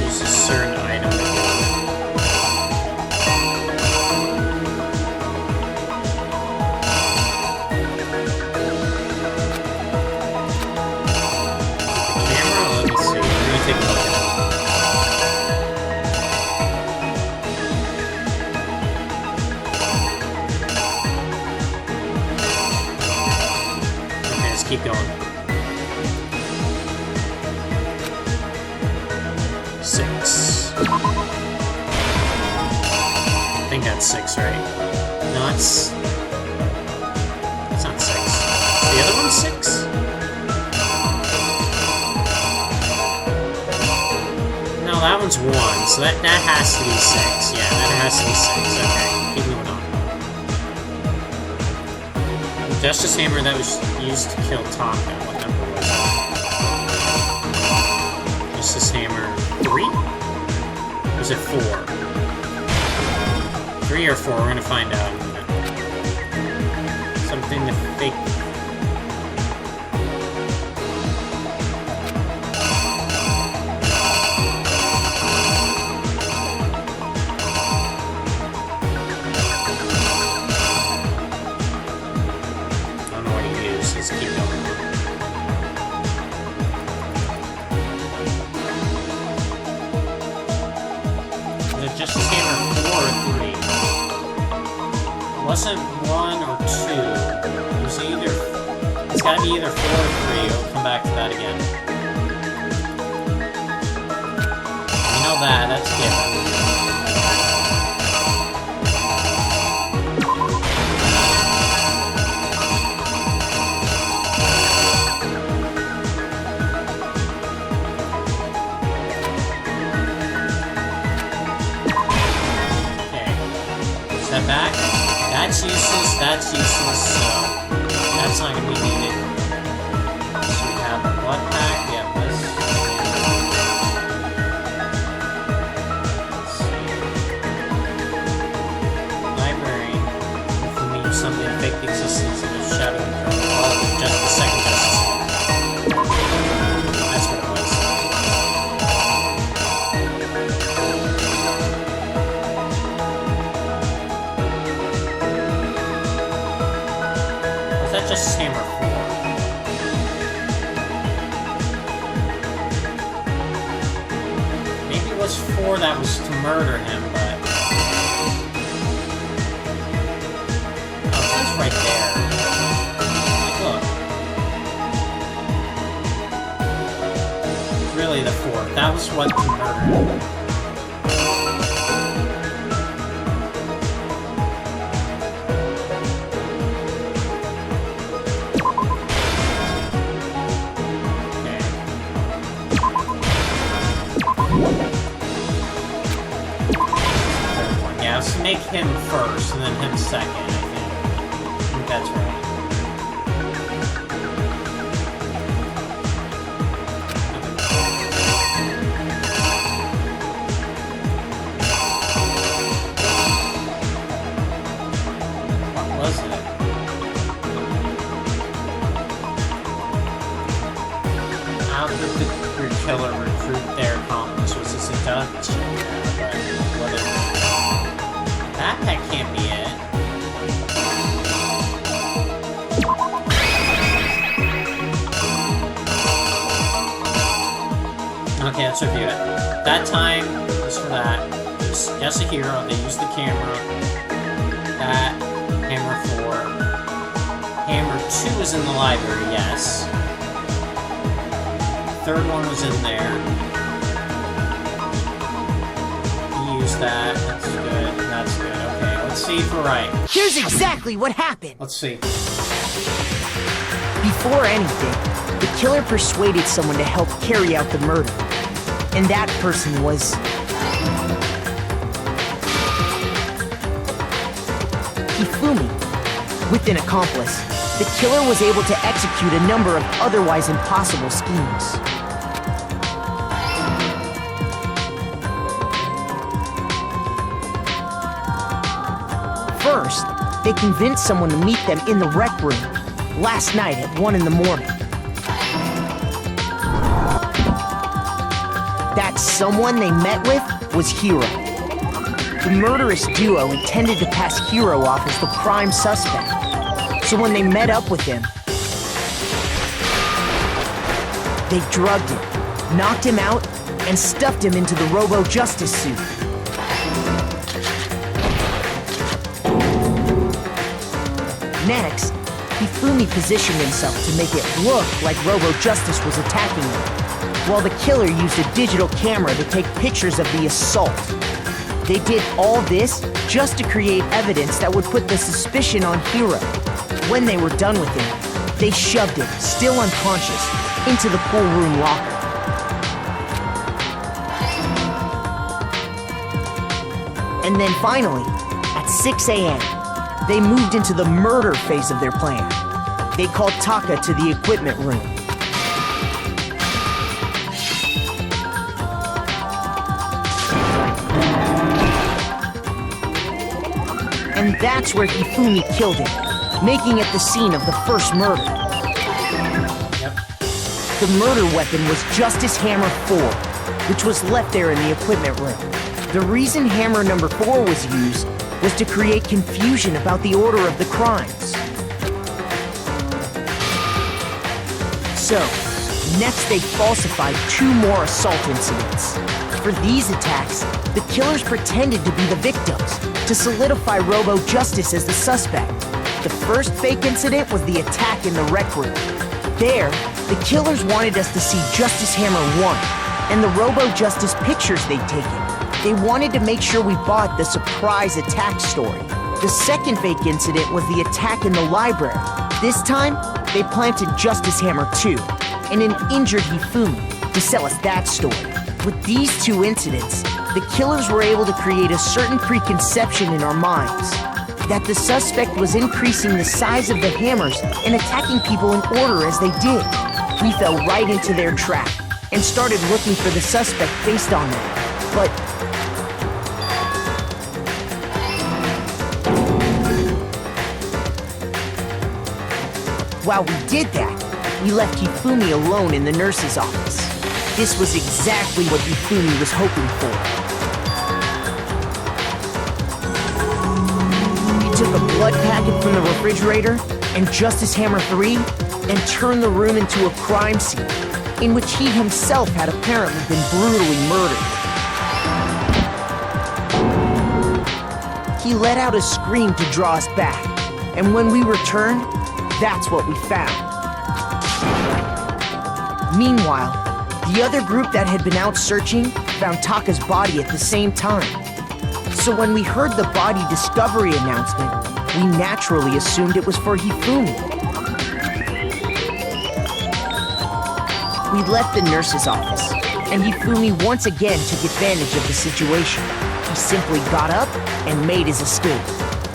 Use a certain item. Keep going. 6. I think that's 6, right? No, it's not 6. The other one's 6? No, that one's 1, so that has to be 6. Yeah, that has to be 6. Okay, keep moving on. The Justice Hammer that was used to kill Taka, what number was it? Justice Hammer 3? Or was it 4? 3 or 4, we're gonna find out in a minute. Something to fake. Let's keep going. Was it Justice Hammer 4 or 3? It wasn't 1 or 2. It was either... It's gotta be either 4 or 3. We'll come back to that again. We know that. That's given. Back. That's useless, so that's not gonna be needed. So we have a blood pack, we have this. Let's see. Library. If we need something to fake the existence of the shadow of just the second justice. That's what it was. Justice Hammer 4. Maybe it was 4 that was to murder him, but... Oh, it says right there. Look. really the fourth. That was what murdered. Make him first, and then him second, I think that's right. What was it? How did the killer recruit their accomplice? Was this a Dutch? But what is it? That can't be it. Okay, let's review it. That time was for that. It was just a hero. They used the camera. That hammer 4. Hammer 2 was in the library, yes. Third one was in there. He used that. That's good. That's good. Okay, let's see if we're right. Here's exactly what happened. Let's see. Before anything, the killer persuaded someone to help carry out the murder. And that person was... Hifumi. With an accomplice, the killer was able to execute a number of otherwise impossible schemes. First, they convinced someone to meet them in the rec room last night at 1 in the morning. That someone they met with was Hiro. The murderous duo intended to pass Hiro off as the prime suspect. So when they met up with him, they drugged him, knocked him out, and stuffed him into the Robo-Justice suit. Next, Hifumi positioned himself to make it look like Robo-Justice was attacking him, while the killer used a digital camera to take pictures of the assault. They did all this just to create evidence that would put the suspicion on Hiro. When they were done with him, they shoved him, still unconscious, into the pool room locker. And then finally, at 6 a.m., they moved into the murder phase of their plan. They called Taka to the equipment room. And that's where Hifumi killed him, making it the scene of the first murder. Yep. The murder weapon was Justice Hammer 4, which was left there in the equipment room. The reason Hammer number 4 was used was to create confusion about the order of the crimes. So, next they falsified 2 more assault incidents. For these attacks, the killers pretended to be the victims, to solidify Robo-Justice as the suspect. The first fake incident was the attack in the rec room. There, the killers wanted us to see Justice Hammer 1 and the Robo-Justice pictures they'd taken. They wanted to make sure we bought the surprise attack story. The second fake incident was the attack in the library. This time, they planted Justice Hammer 2 and an injured Hifumi to sell us that story. With these 2 incidents, the killers were able to create a certain preconception in our minds that the suspect was increasing the size of the hammers and attacking people in order as they did. We fell right into their trap and started looking for the suspect based on that. But while we did that, we left Hifumi alone in the nurse's office. This was exactly what Hifumi was hoping for. He took a blood packet from the refrigerator and Justice Hammer 3 and turned the room into a crime scene in which he himself had apparently been brutally murdered. He let out a scream to draw us back, and when we returned, that's what we found. Meanwhile, The other group that had been out searching found Taka's body at the same time. So when we heard the body discovery announcement, we naturally assumed it was for Hifumi. We left the nurse's office, and Hifumi once again took advantage of the situation. He simply got up and made his escape.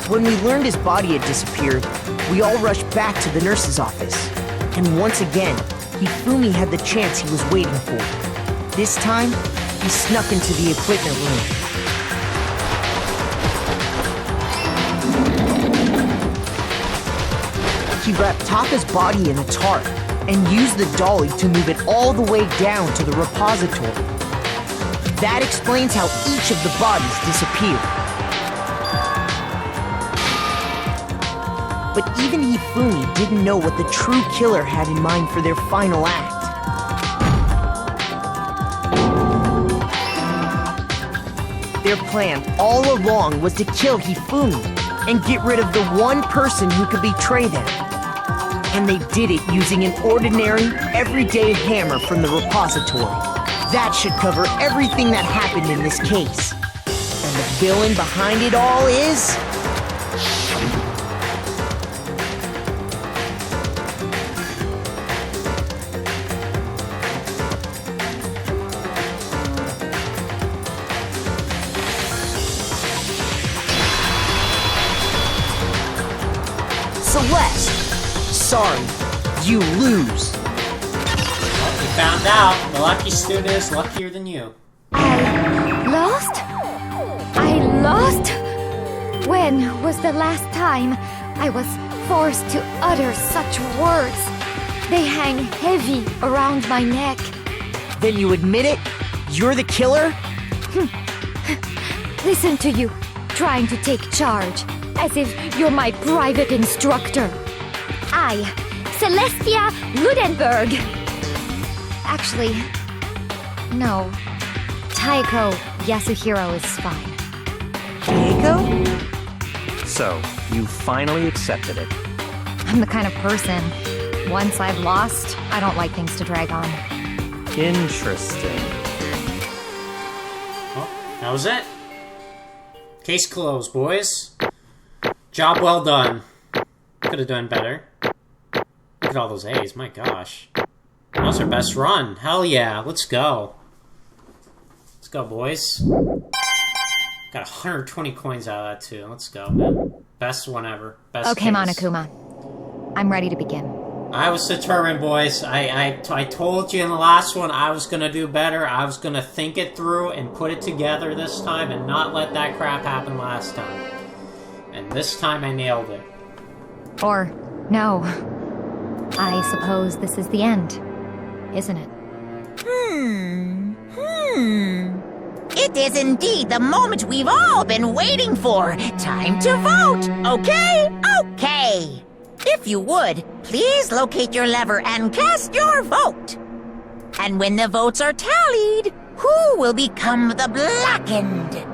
When we learned his body had disappeared, we all rushed back to the nurse's office. And once again, Hifumi had the chance he was waiting for. This time, he snuck into the equipment room. He wrapped Taka's body in a tarp and used the dolly to move it all the way down to the repository. That explains how each of the bodies disappeared. But even Hifumi didn't know what the true killer had in mind for their final act. Their plan all along was to kill Hifumi and get rid of the one person who could betray them. And they did it using an ordinary, everyday hammer from the repository. That should cover everything that happened in this case. And the villain behind it all is... Celeste! Sorry, you lose. Well, you found out. The lucky student is luckier than you. I lost? I lost? When was the last time I was forced to utter such words? They hang heavy around my neck. Then you admit it? You're the killer? Listen to you, trying to take charge, as if you're my private instructor. I, Celestia Ludenberg. Actually, no. Taiko Yasuhiro is fine. Taiko? So, you finally accepted it. I'm the kind of person, once I've lost, I don't like things to drag on. Interesting. Well, that was it. Case closed, boys. Job well done. Could have done better. Look at all those A's, my gosh. That was our best run. Hell yeah, let's go. Let's go, boys. Got 120 coins out of that, too. Let's go, man. Best one ever. Best Okay, case. Monokuma. I'm ready to begin. I was determined, boys. I told you in the last one I was going to do better. I was going to think it through and put it together this time and not let that crap happen last time. And this time I nailed it. Or, no. I suppose this is the end, isn't it? It is indeed the moment we've all been waiting for. Time to vote, okay? Okay. If you would, please locate your lever and cast your vote. And when the votes are tallied, who will become the blackened?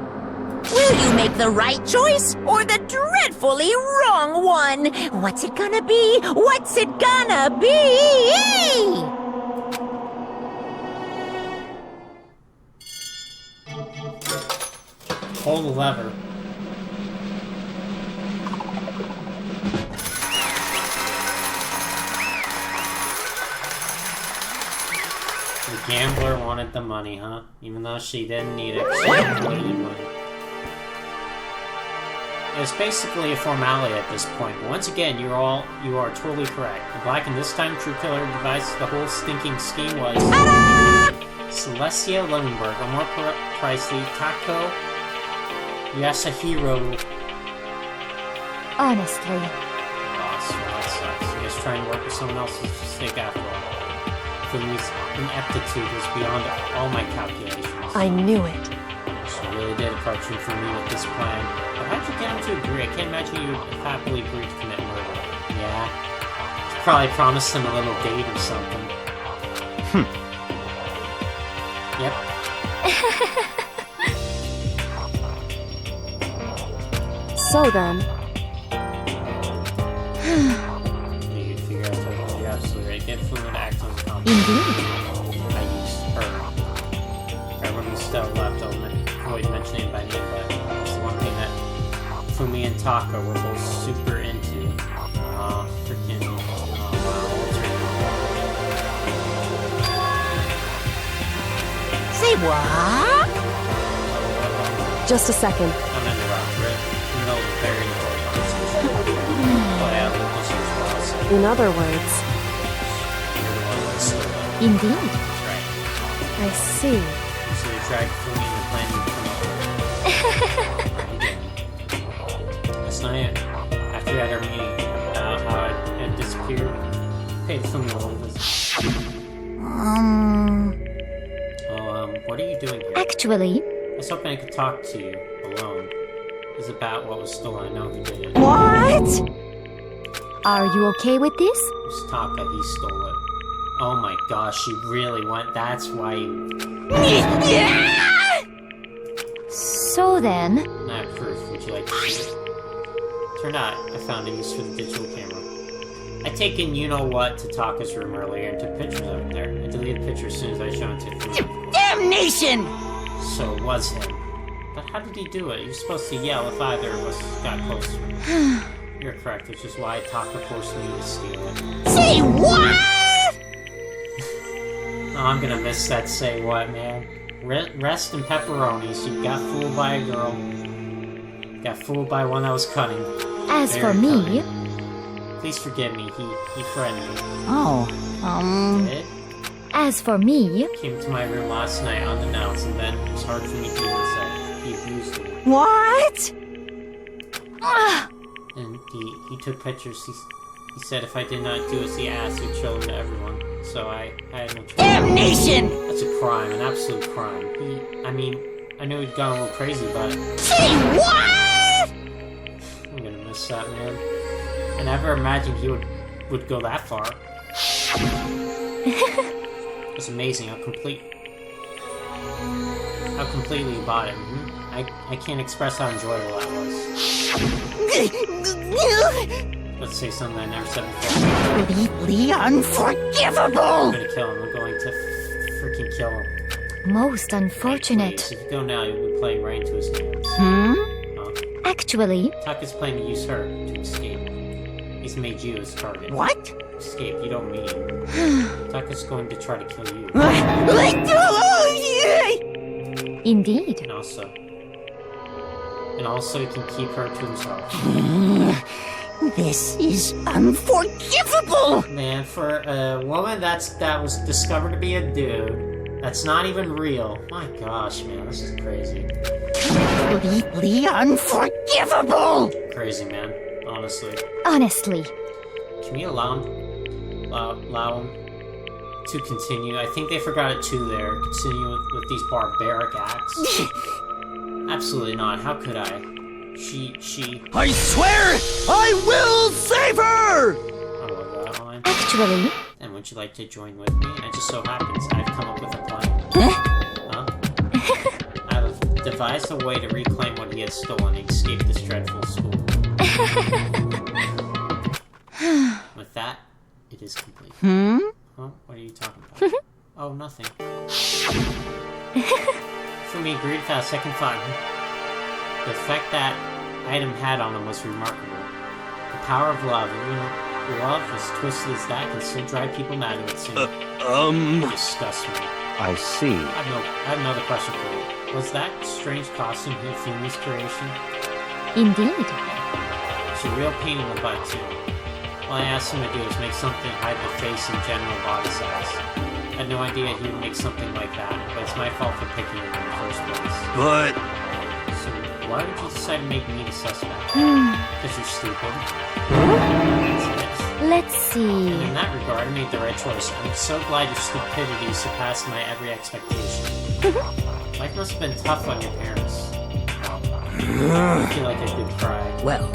Will you make the right choice or the dreadfully wrong one? What's it gonna be? What's it gonna be? Hold the lever. The gambler wanted the money, huh? Even though she didn't need it, she needed money. It's basically a formality at this point, but once again, you are totally correct. The black and this time true killer device the whole stinking scheme was Celestia Lunenberg, or more precisely, Tako Yasuhiro. Honestly. Lost. Well, that sucks. You guys trying to work with someone else's mistake after all. Fumi's ineptitude was beyond all my calculations. I knew it. She really did approach him for me with this plan. But how'd you get him to agree? I can't imagine you would happily agree to commit murder. Yeah? You probably promised him a little date or something. Yep. So then, You figure out what you're absolutely right. Get Fumi to act on the comment. Indeed. I used. still left, I'll avoid mentioning it by name, but it's the one thing that Fumi and Taka were both super into. Freaking, wow, Say what? Just a second. I'm in the rock, right? You know, very important conversation. But yeah, Lucas usually also. In other words, You're the one that stole it. Indeed. That's right. I see. So you tried Fumi and the plan you come up with. Last night, after we had our meeting about how it had disappeared, I paid Fumi a little visit. What are you doing here? Actually, I was hoping I could talk to you alone. It's about what was stolen. I know who did it. What? are you okay with this? It's Taka, he stole it. Oh my gosh, she really went. That's why you. So then, I have proof. Would you like to see it? Turned out I found a use for the digital camera. I'd taken you-know-what to Taka's room earlier and took pictures of it there. I deleted the picture as soon as I showed it to him. Damnation! So it was him. But how did he do it? He was supposed to yell if either of us got close to him. You're correct, which is why Taka forced me to steal it. Say what? Oh, I'm gonna miss that say what, man. Rest in pepperonis. You got fooled by a girl. Got fooled by one that was cunning. as Very for me, cunning. Please forgive me. He threatened me. Oh, Did? as for me, Came to my room last night unannounced, and then it was hard for me to even say. He abused me. what? And he took pictures. He said if I did not do as he asked, he'd show them to everyone. So I had no choice. Damnation! That's a crime, an absolute crime. I know he'd gone a little crazy, but Say what? I'm gonna miss that, man. I never imagined he would go that far. It's amazing how completely he bought it. I can't express how enjoyable that was. Let's say something I never said before. Completely unforgivable! I'm gonna kill him. I'm going to freaking kill him. most Please, unfortunate. if you go now, you'll be playing right into his hands. Hmm? Huh? Actually, Taka's planning to use her to escape. He's made you his target. What? Escape, you don't mean. Taka's going to try to kill you. indeed. And also he can keep her to himself. This is unforgivable! Man, for a woman that was discovered to be a dude, that's not even real. My gosh, man, this is crazy. Completely unforgivable! Crazy, man. Honestly. Honestly, Can we allow him to continue? I think they forgot it too there. Continue with these barbaric acts. Absolutely not. How could I? She... I swear I will save her! I love that line. actually, And would you like to join with me? It just so happens I've come up with a plan. Huh? I've devised a way to reclaim what he has stolen and escape this dreadful school. With that, it is complete. Hmm? Huh? What are you talking about? Oh, nothing. Fumi agreed without a second thought. The effect that item had on him was remarkable. The power of love, and love as twisted as that can still drive people mad, it would seem. Disgust me. I see. I have another question for you. Was that strange costume Fumi's creation? indeed. It's a real pain in the butt, too. All I asked him to do was make something to hide the face and general body size. I had no idea he would make something like that, but it's my fault for picking it in the first place. But So, why would you decide to make me the suspect? Because you're stupid. That's it. Let's see. In that regard, I made the right choice. I'm so glad your stupidity surpassed my every expectation. Life must have been tough on your parents. I feel like I could cry. Well,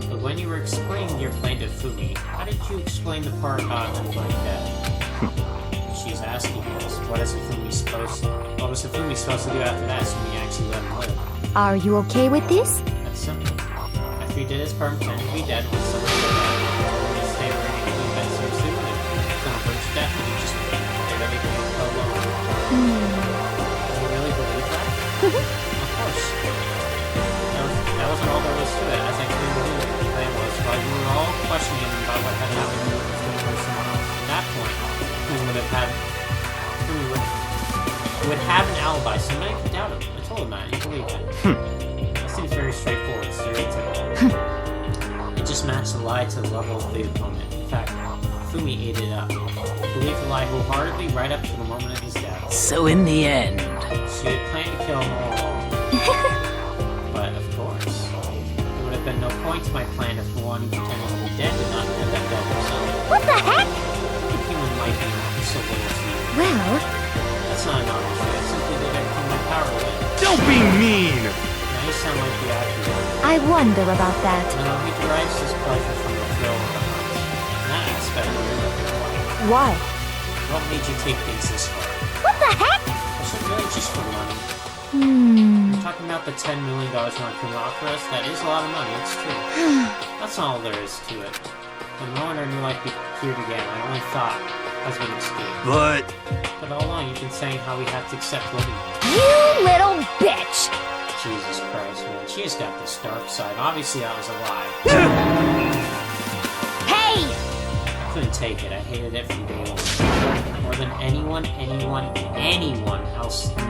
But when you were explaining your plan to Fumi, how did you explain the part about him going dead? She's asking us, what was Fumi supposed to do after that, so we actually let him live? Are you okay with this? That's simple. After he did his part, pretended to be dead when someone said that, he told me to stay where he could be seriously with him. Someone hurt to death, and he just barely go alone. Do you really believe would have an alibi, so nobody could doubt him. I told him that, and he believed it. That seems very straightforward, stereotypical. It just matched the lie to the level of the opponent. In fact, Fumi ate it up. He believed the lie wholeheartedly right up to the moment of his death. So in the end... She had planned to kill him all along. But, of course, there would have been no point to my plan if the one pretending to be dead did not end up dead himself. What the heck? Human life means so little to me. Well, That's not an honest way. I simply did everything in my power to win. Don't be mean! Now you sound like the actor. I wonder about that. No, he derives his pleasure from the thrill of the hunt. In that aspect, you're looking away. Why? What made you take things this far? what the heck? Was it really just for money? You're talking about the $10 million Monokuma offer us? That is a lot of money, it's true. That's not all there is to it. When the moment our new life here began, I only thought I was going to escape. But... But all along, you've been saying how we have to accept living. You little bitch! Jesus Christ, man. She has got this dark side. Obviously, that was a lie. Hey! I couldn't take it. I hated it from day one. More than anyone else in here.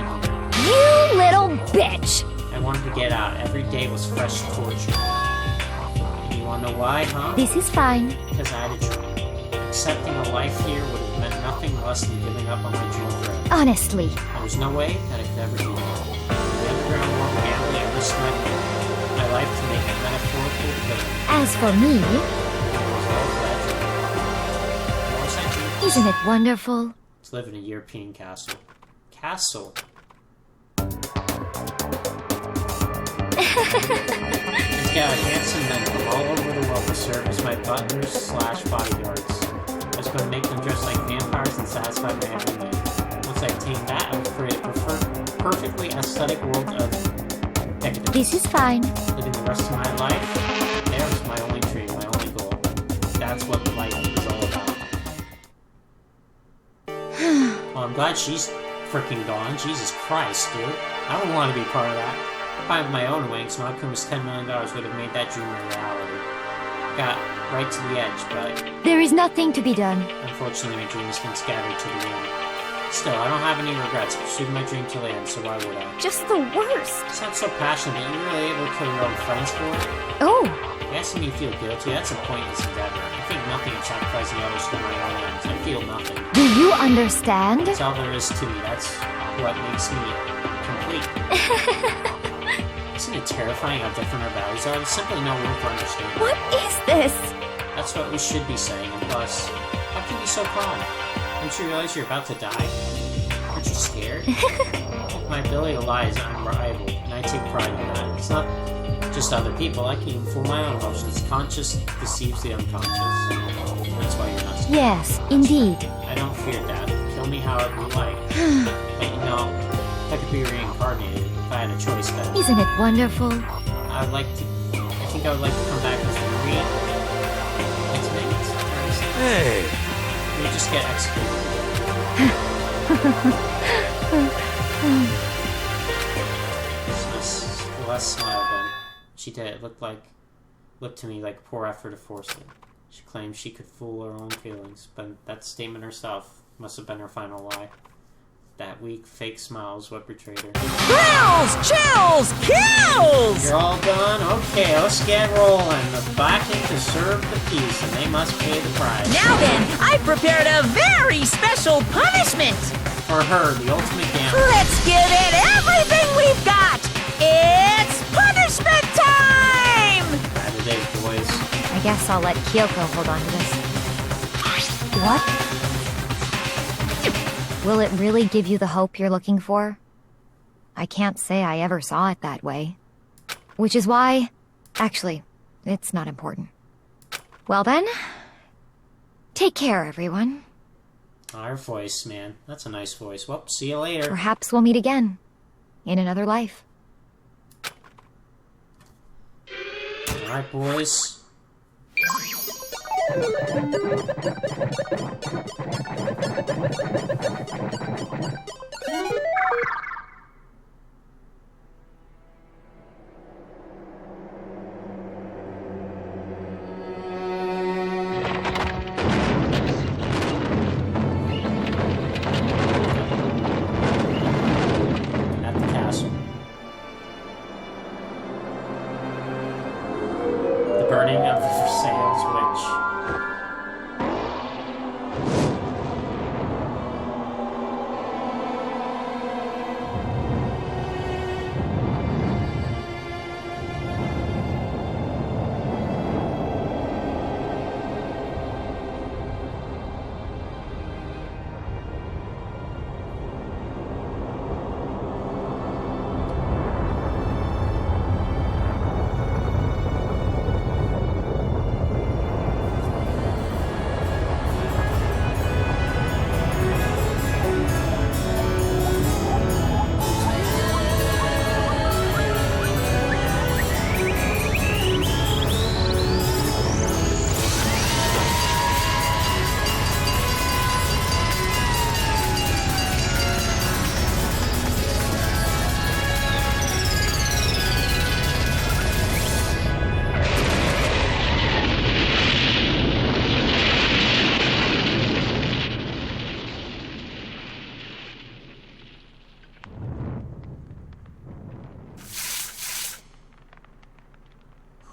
You little bitch! I wanted to get out. Every day was fresh torture. And you wanna know why, huh? This is fine. Because I had a dream. Accepting a life here would have meant nothing less than giving up on my dream forever. Honestly. There was no way that I could ever do that. In the underground world of gambling, I risked my life to make a metaphorical villain. As for me, It was all for that dream. More centuries. isn't it wonderful? To live in a European castle. Castle? It's got handsome men from all over the world to serve as my butlers/bodyguards. I was going to make them dress like vampires and satisfy my every need. Once I obtained that, I would create a perfectly aesthetic world of decadence. This is fine. Living the rest of my life, there was my only dream, my only goal. That's what life is all about. Well, I'm glad she's freaking gone. Jesus Christ, dude. I don't want to be part of that. If I had my own wings, Monokuma's $10 million would have made that dream a reality. Got right to the edge, but There is nothing to be done. unfortunately my dream has been scattered to the wind. Still, I don't have any regrets. I pursued my dream till the end, so why would I? Just the worst. You sound so passionate, but you're really able to kill your own friends for it? Oh, You asking me to feel guilty? That's a pointless endeavor. I think nothing of sacrificing others for my own ends. I feel nothing. do you understand? That's all there is to me. That's what makes me complete. Isn't it terrifying how different our values are? There's simply no room for understanding. What is this? That's what we should be saying, and plus, how can you be so calm? Don't you realize you're about to die? Aren't you scared? My ability to lie is unrivaled, and I take pride in that. It's not just other people. I can even fool my own emotions. Conscious deceives the unconscious. That's why you're not scared. Yes, indeed. I don't fear death. Kill me however you like. But you know, if I could be reincarnated, if I had a choice then, Isn't it wonderful? I think I would like to come back as intimate. Hey! We would just get executed. Less smile then. She did. It looked to me like a poor effort to force it. She claimed she could fool her own feelings, but that statement herself must have been her final lie. That weak, fake smile is what betrayed her. Thrills, chills, kills! You're all done? Okay, let's get rolling. The Bakken deserve the peace, and they must pay the price. Now then, I've prepared a very special punishment. For her, the ultimate gambler. Let's give it everything we've got. It's punishment time! Bad today, boys. I guess I'll let Kyoko hold on to this. What? Will it really give you the hope you're looking for? I can't say I ever saw it that way. Which is why... Actually, it's not important. Well then... Take care, everyone. Our voice, man. That's a nice voice. Well, see you later. Perhaps we'll meet again. In another life. Alright, boys.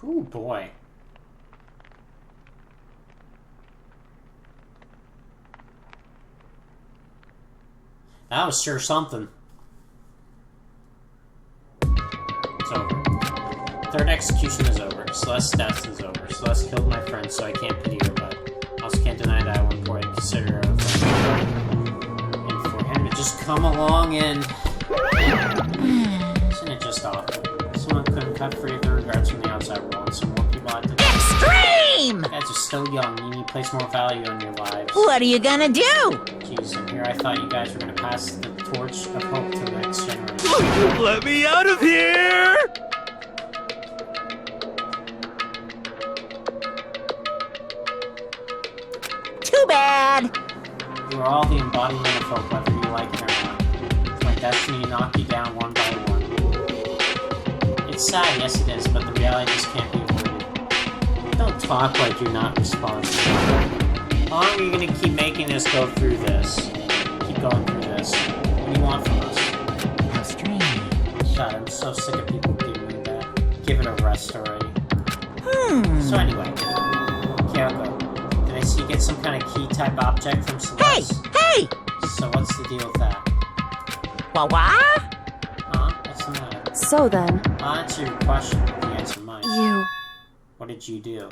Oh boy. That was sure something. It's over. Third execution is over. Celeste's death is over. Celeste killed my friend, so I can't pity her, but also can't deny that at one point I consider her a friend. And for him to just come along and... Isn't it just awful? Someone couldn't cut free of the regrets from the outside world, and some more people had to... Extreme! You guys are still young. You need to place more value on your lives. What are you gonna do? Jeez, and here I thought you guys were gonna pass the torch of hope to the next generation. Let me out of here! Too bad. You are all the embodiment of hope, whether you like it or not. It's my destiny to knock you down one by one. It's sad, yes it is, but the reality just can't be avoided. Don't talk like you're not responsible. How long are you gonna keep making us go through this? Keep going through this. What do you want from us? How strange. God, I'm so sick of people giving that. Give it a rest already. So anyway, Kyoko, did I see you get some kind of key-type object from Celeste? Hey! So what's the deal with that? What? Huh? What's the matter? So then, I'll answer your question if you answer mine. you... What did you do?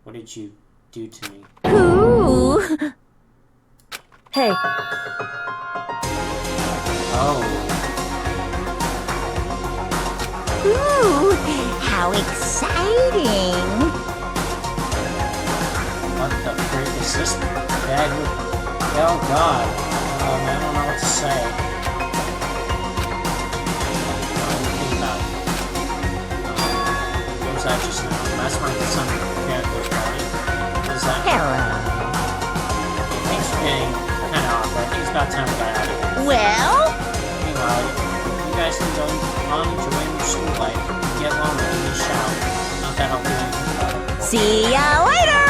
What did you do to me? Ooh. Hey, Oh, Ooh, how exciting. what the frick is this? Dad, oh god. I don't know what to say. Think about it. What was that just now? That's my son character's body. What is that? Hello. Things are getting kind of awkward. I think it's about time we got out of here. Well, Meanwhile, you guys can go on enjoying your school life. Get longer and you shout. Not that I'll do anything about it. see ya later.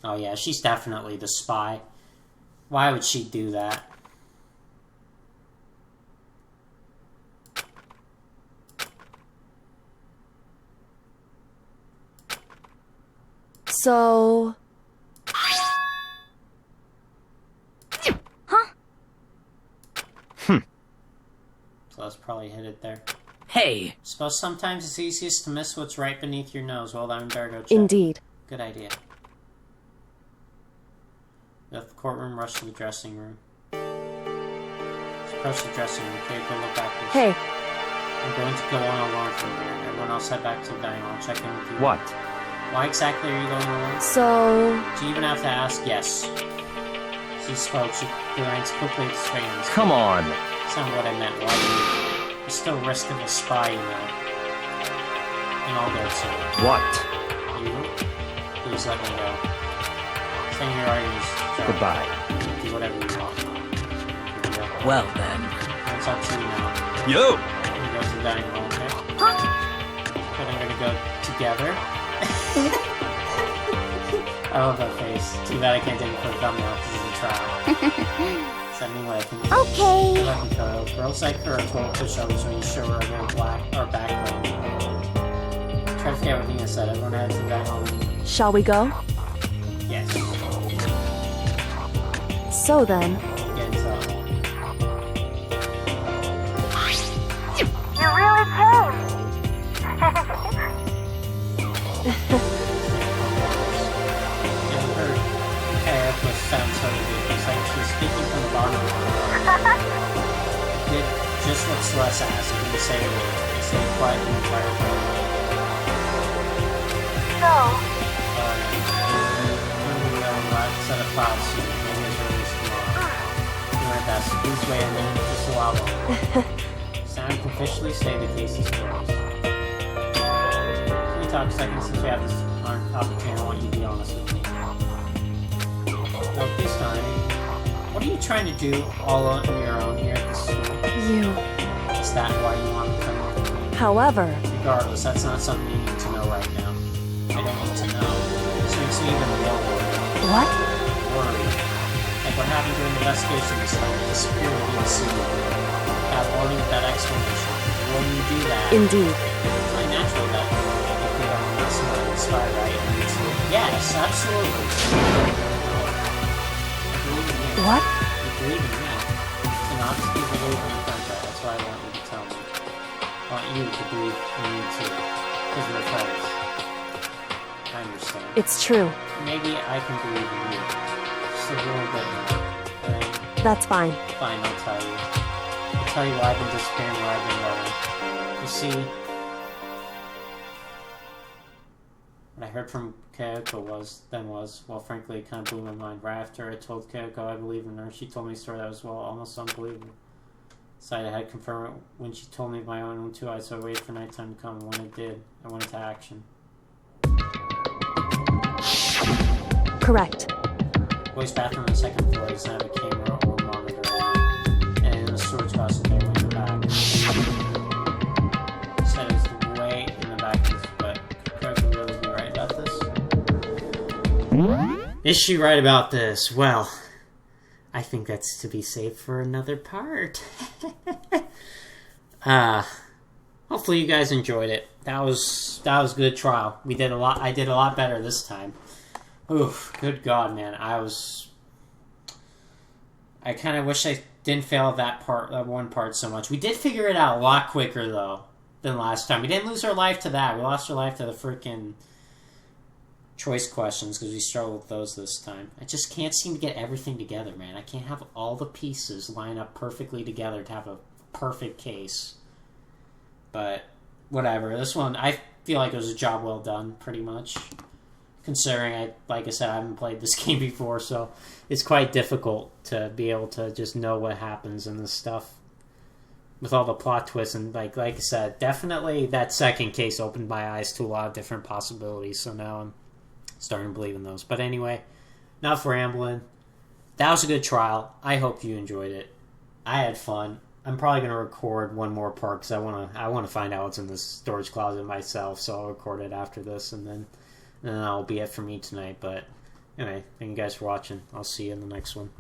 Oh yeah, she's definitely the spy. Why would she do that? so... So let's probably hit it there. Hey, Suppose sometimes it's easiest to miss what's right beneath your nose. Well, then better go check. Indeed. Good idea. Left the courtroom, rush to the dressing room. Let's approach the dressing room. Okay, go look backwards. Hey, I'm going to go on alone from here. Everyone else head back to the dining hall. I'll check in with you. What? Why exactly are you going alone? so... Do you even have to ask? Yes. She spoke. She glanced quickly at the strangers. Come on. That's not what I meant. Why you? You're still risking a spy, you know. And I'll go too. What? You? Please let me go. Saying your arguments. Goodbye. Do whatever you want. Here we go. well then. It's up to you now. Yo! I'm gonna go to the dining hall, okay? But I'm gonna go together. I love that face. Too bad I can't take it for a thumbnail because it's a trial. Send me what I can do. Okay. Good luck, Mikoto. Girls like her are total pushovers when you show her again black or back lane. Try to forget everything I said. Everyone head to the dining hall with me. Shall we go? Yes. So then, Get into that hall. You really came. And her hair was sound so deep. It's like she's speaking from the bottom of her heart. Did just what Celeste asked. He didn't say a word. He stayed quiet the entire time. So, Set a file soon. Maybe as early as tomorrow. Do my best. Please wait a minute. Just a while longer. Sam can officially say the case is closed. Can we talk a second since we have this opportunity? I want you to be honest with me. No, please tell me. What are you trying to do all on your own here at the school? you... Is that why you want to come with me? However, Regardless, that's not something you need to know right now. I don't need to know. This makes me even more worried. what? Worried. Like what happened during the investigation this time. Disappeared being seen. That warning with that explanation. when you do that, Indeed. it's only natural that if you are someone in the sky, right? And it's, yes, absolutely. I believe in you. What? You believe in me. So not to be believe in the contract. That's why I want you to tell me. I want you to believe in me too. Because we're friends. I understand. It's true. Maybe I can believe in you. Just a little bit more. Right? That's fine. Fine, I'll tell you. I'll tell you why I've been disappearing, where I've been going. You see, what I heard from Kyoko was, well, frankly, it kind of blew my mind. Right after I told Kyoko I believe in her, she told me a story that was, well, almost unbelievable. Decided I had confirmed it when she told me my own two eyes, so I waited for nighttime to come, and when it did, I went into action. Correct. Boys' bathroom on the second floor doesn't have a camera or monitor, and in the storage closet there when you're back. Said it was the way in the back, but Kyoko really be right about this? Is she right about this? Well, I think that's to be saved for another part. Hopefully you guys enjoyed it. That was a good trial. I did a lot better this time. Oof, good God, man. I kind of wish I didn't fail that one part so much. We did figure it out a lot quicker, though, than last time. We didn't lose our life to that. We lost our life to the freaking choice questions because we struggled with those this time. I just can't seem to get everything together, man. I can't have all the pieces line up perfectly together to have a perfect case. But, whatever. This one, I feel like it was a job well done, pretty much. Considering, like I said, I haven't played this game before, so it's quite difficult to be able to just know what happens in this stuff. With all the plot twists, and like I said, definitely that second case opened my eyes to a lot of different possibilities, so now I'm starting to believe in those. But anyway, enough rambling. That was a good trial. I hope you enjoyed it. I had fun. I'm probably going to record one more part because I want to find out what's in this storage closet myself, so I'll record it after this, and then that'll be it for me tonight. But anyway, thank you guys for watching. I'll see you in the next one.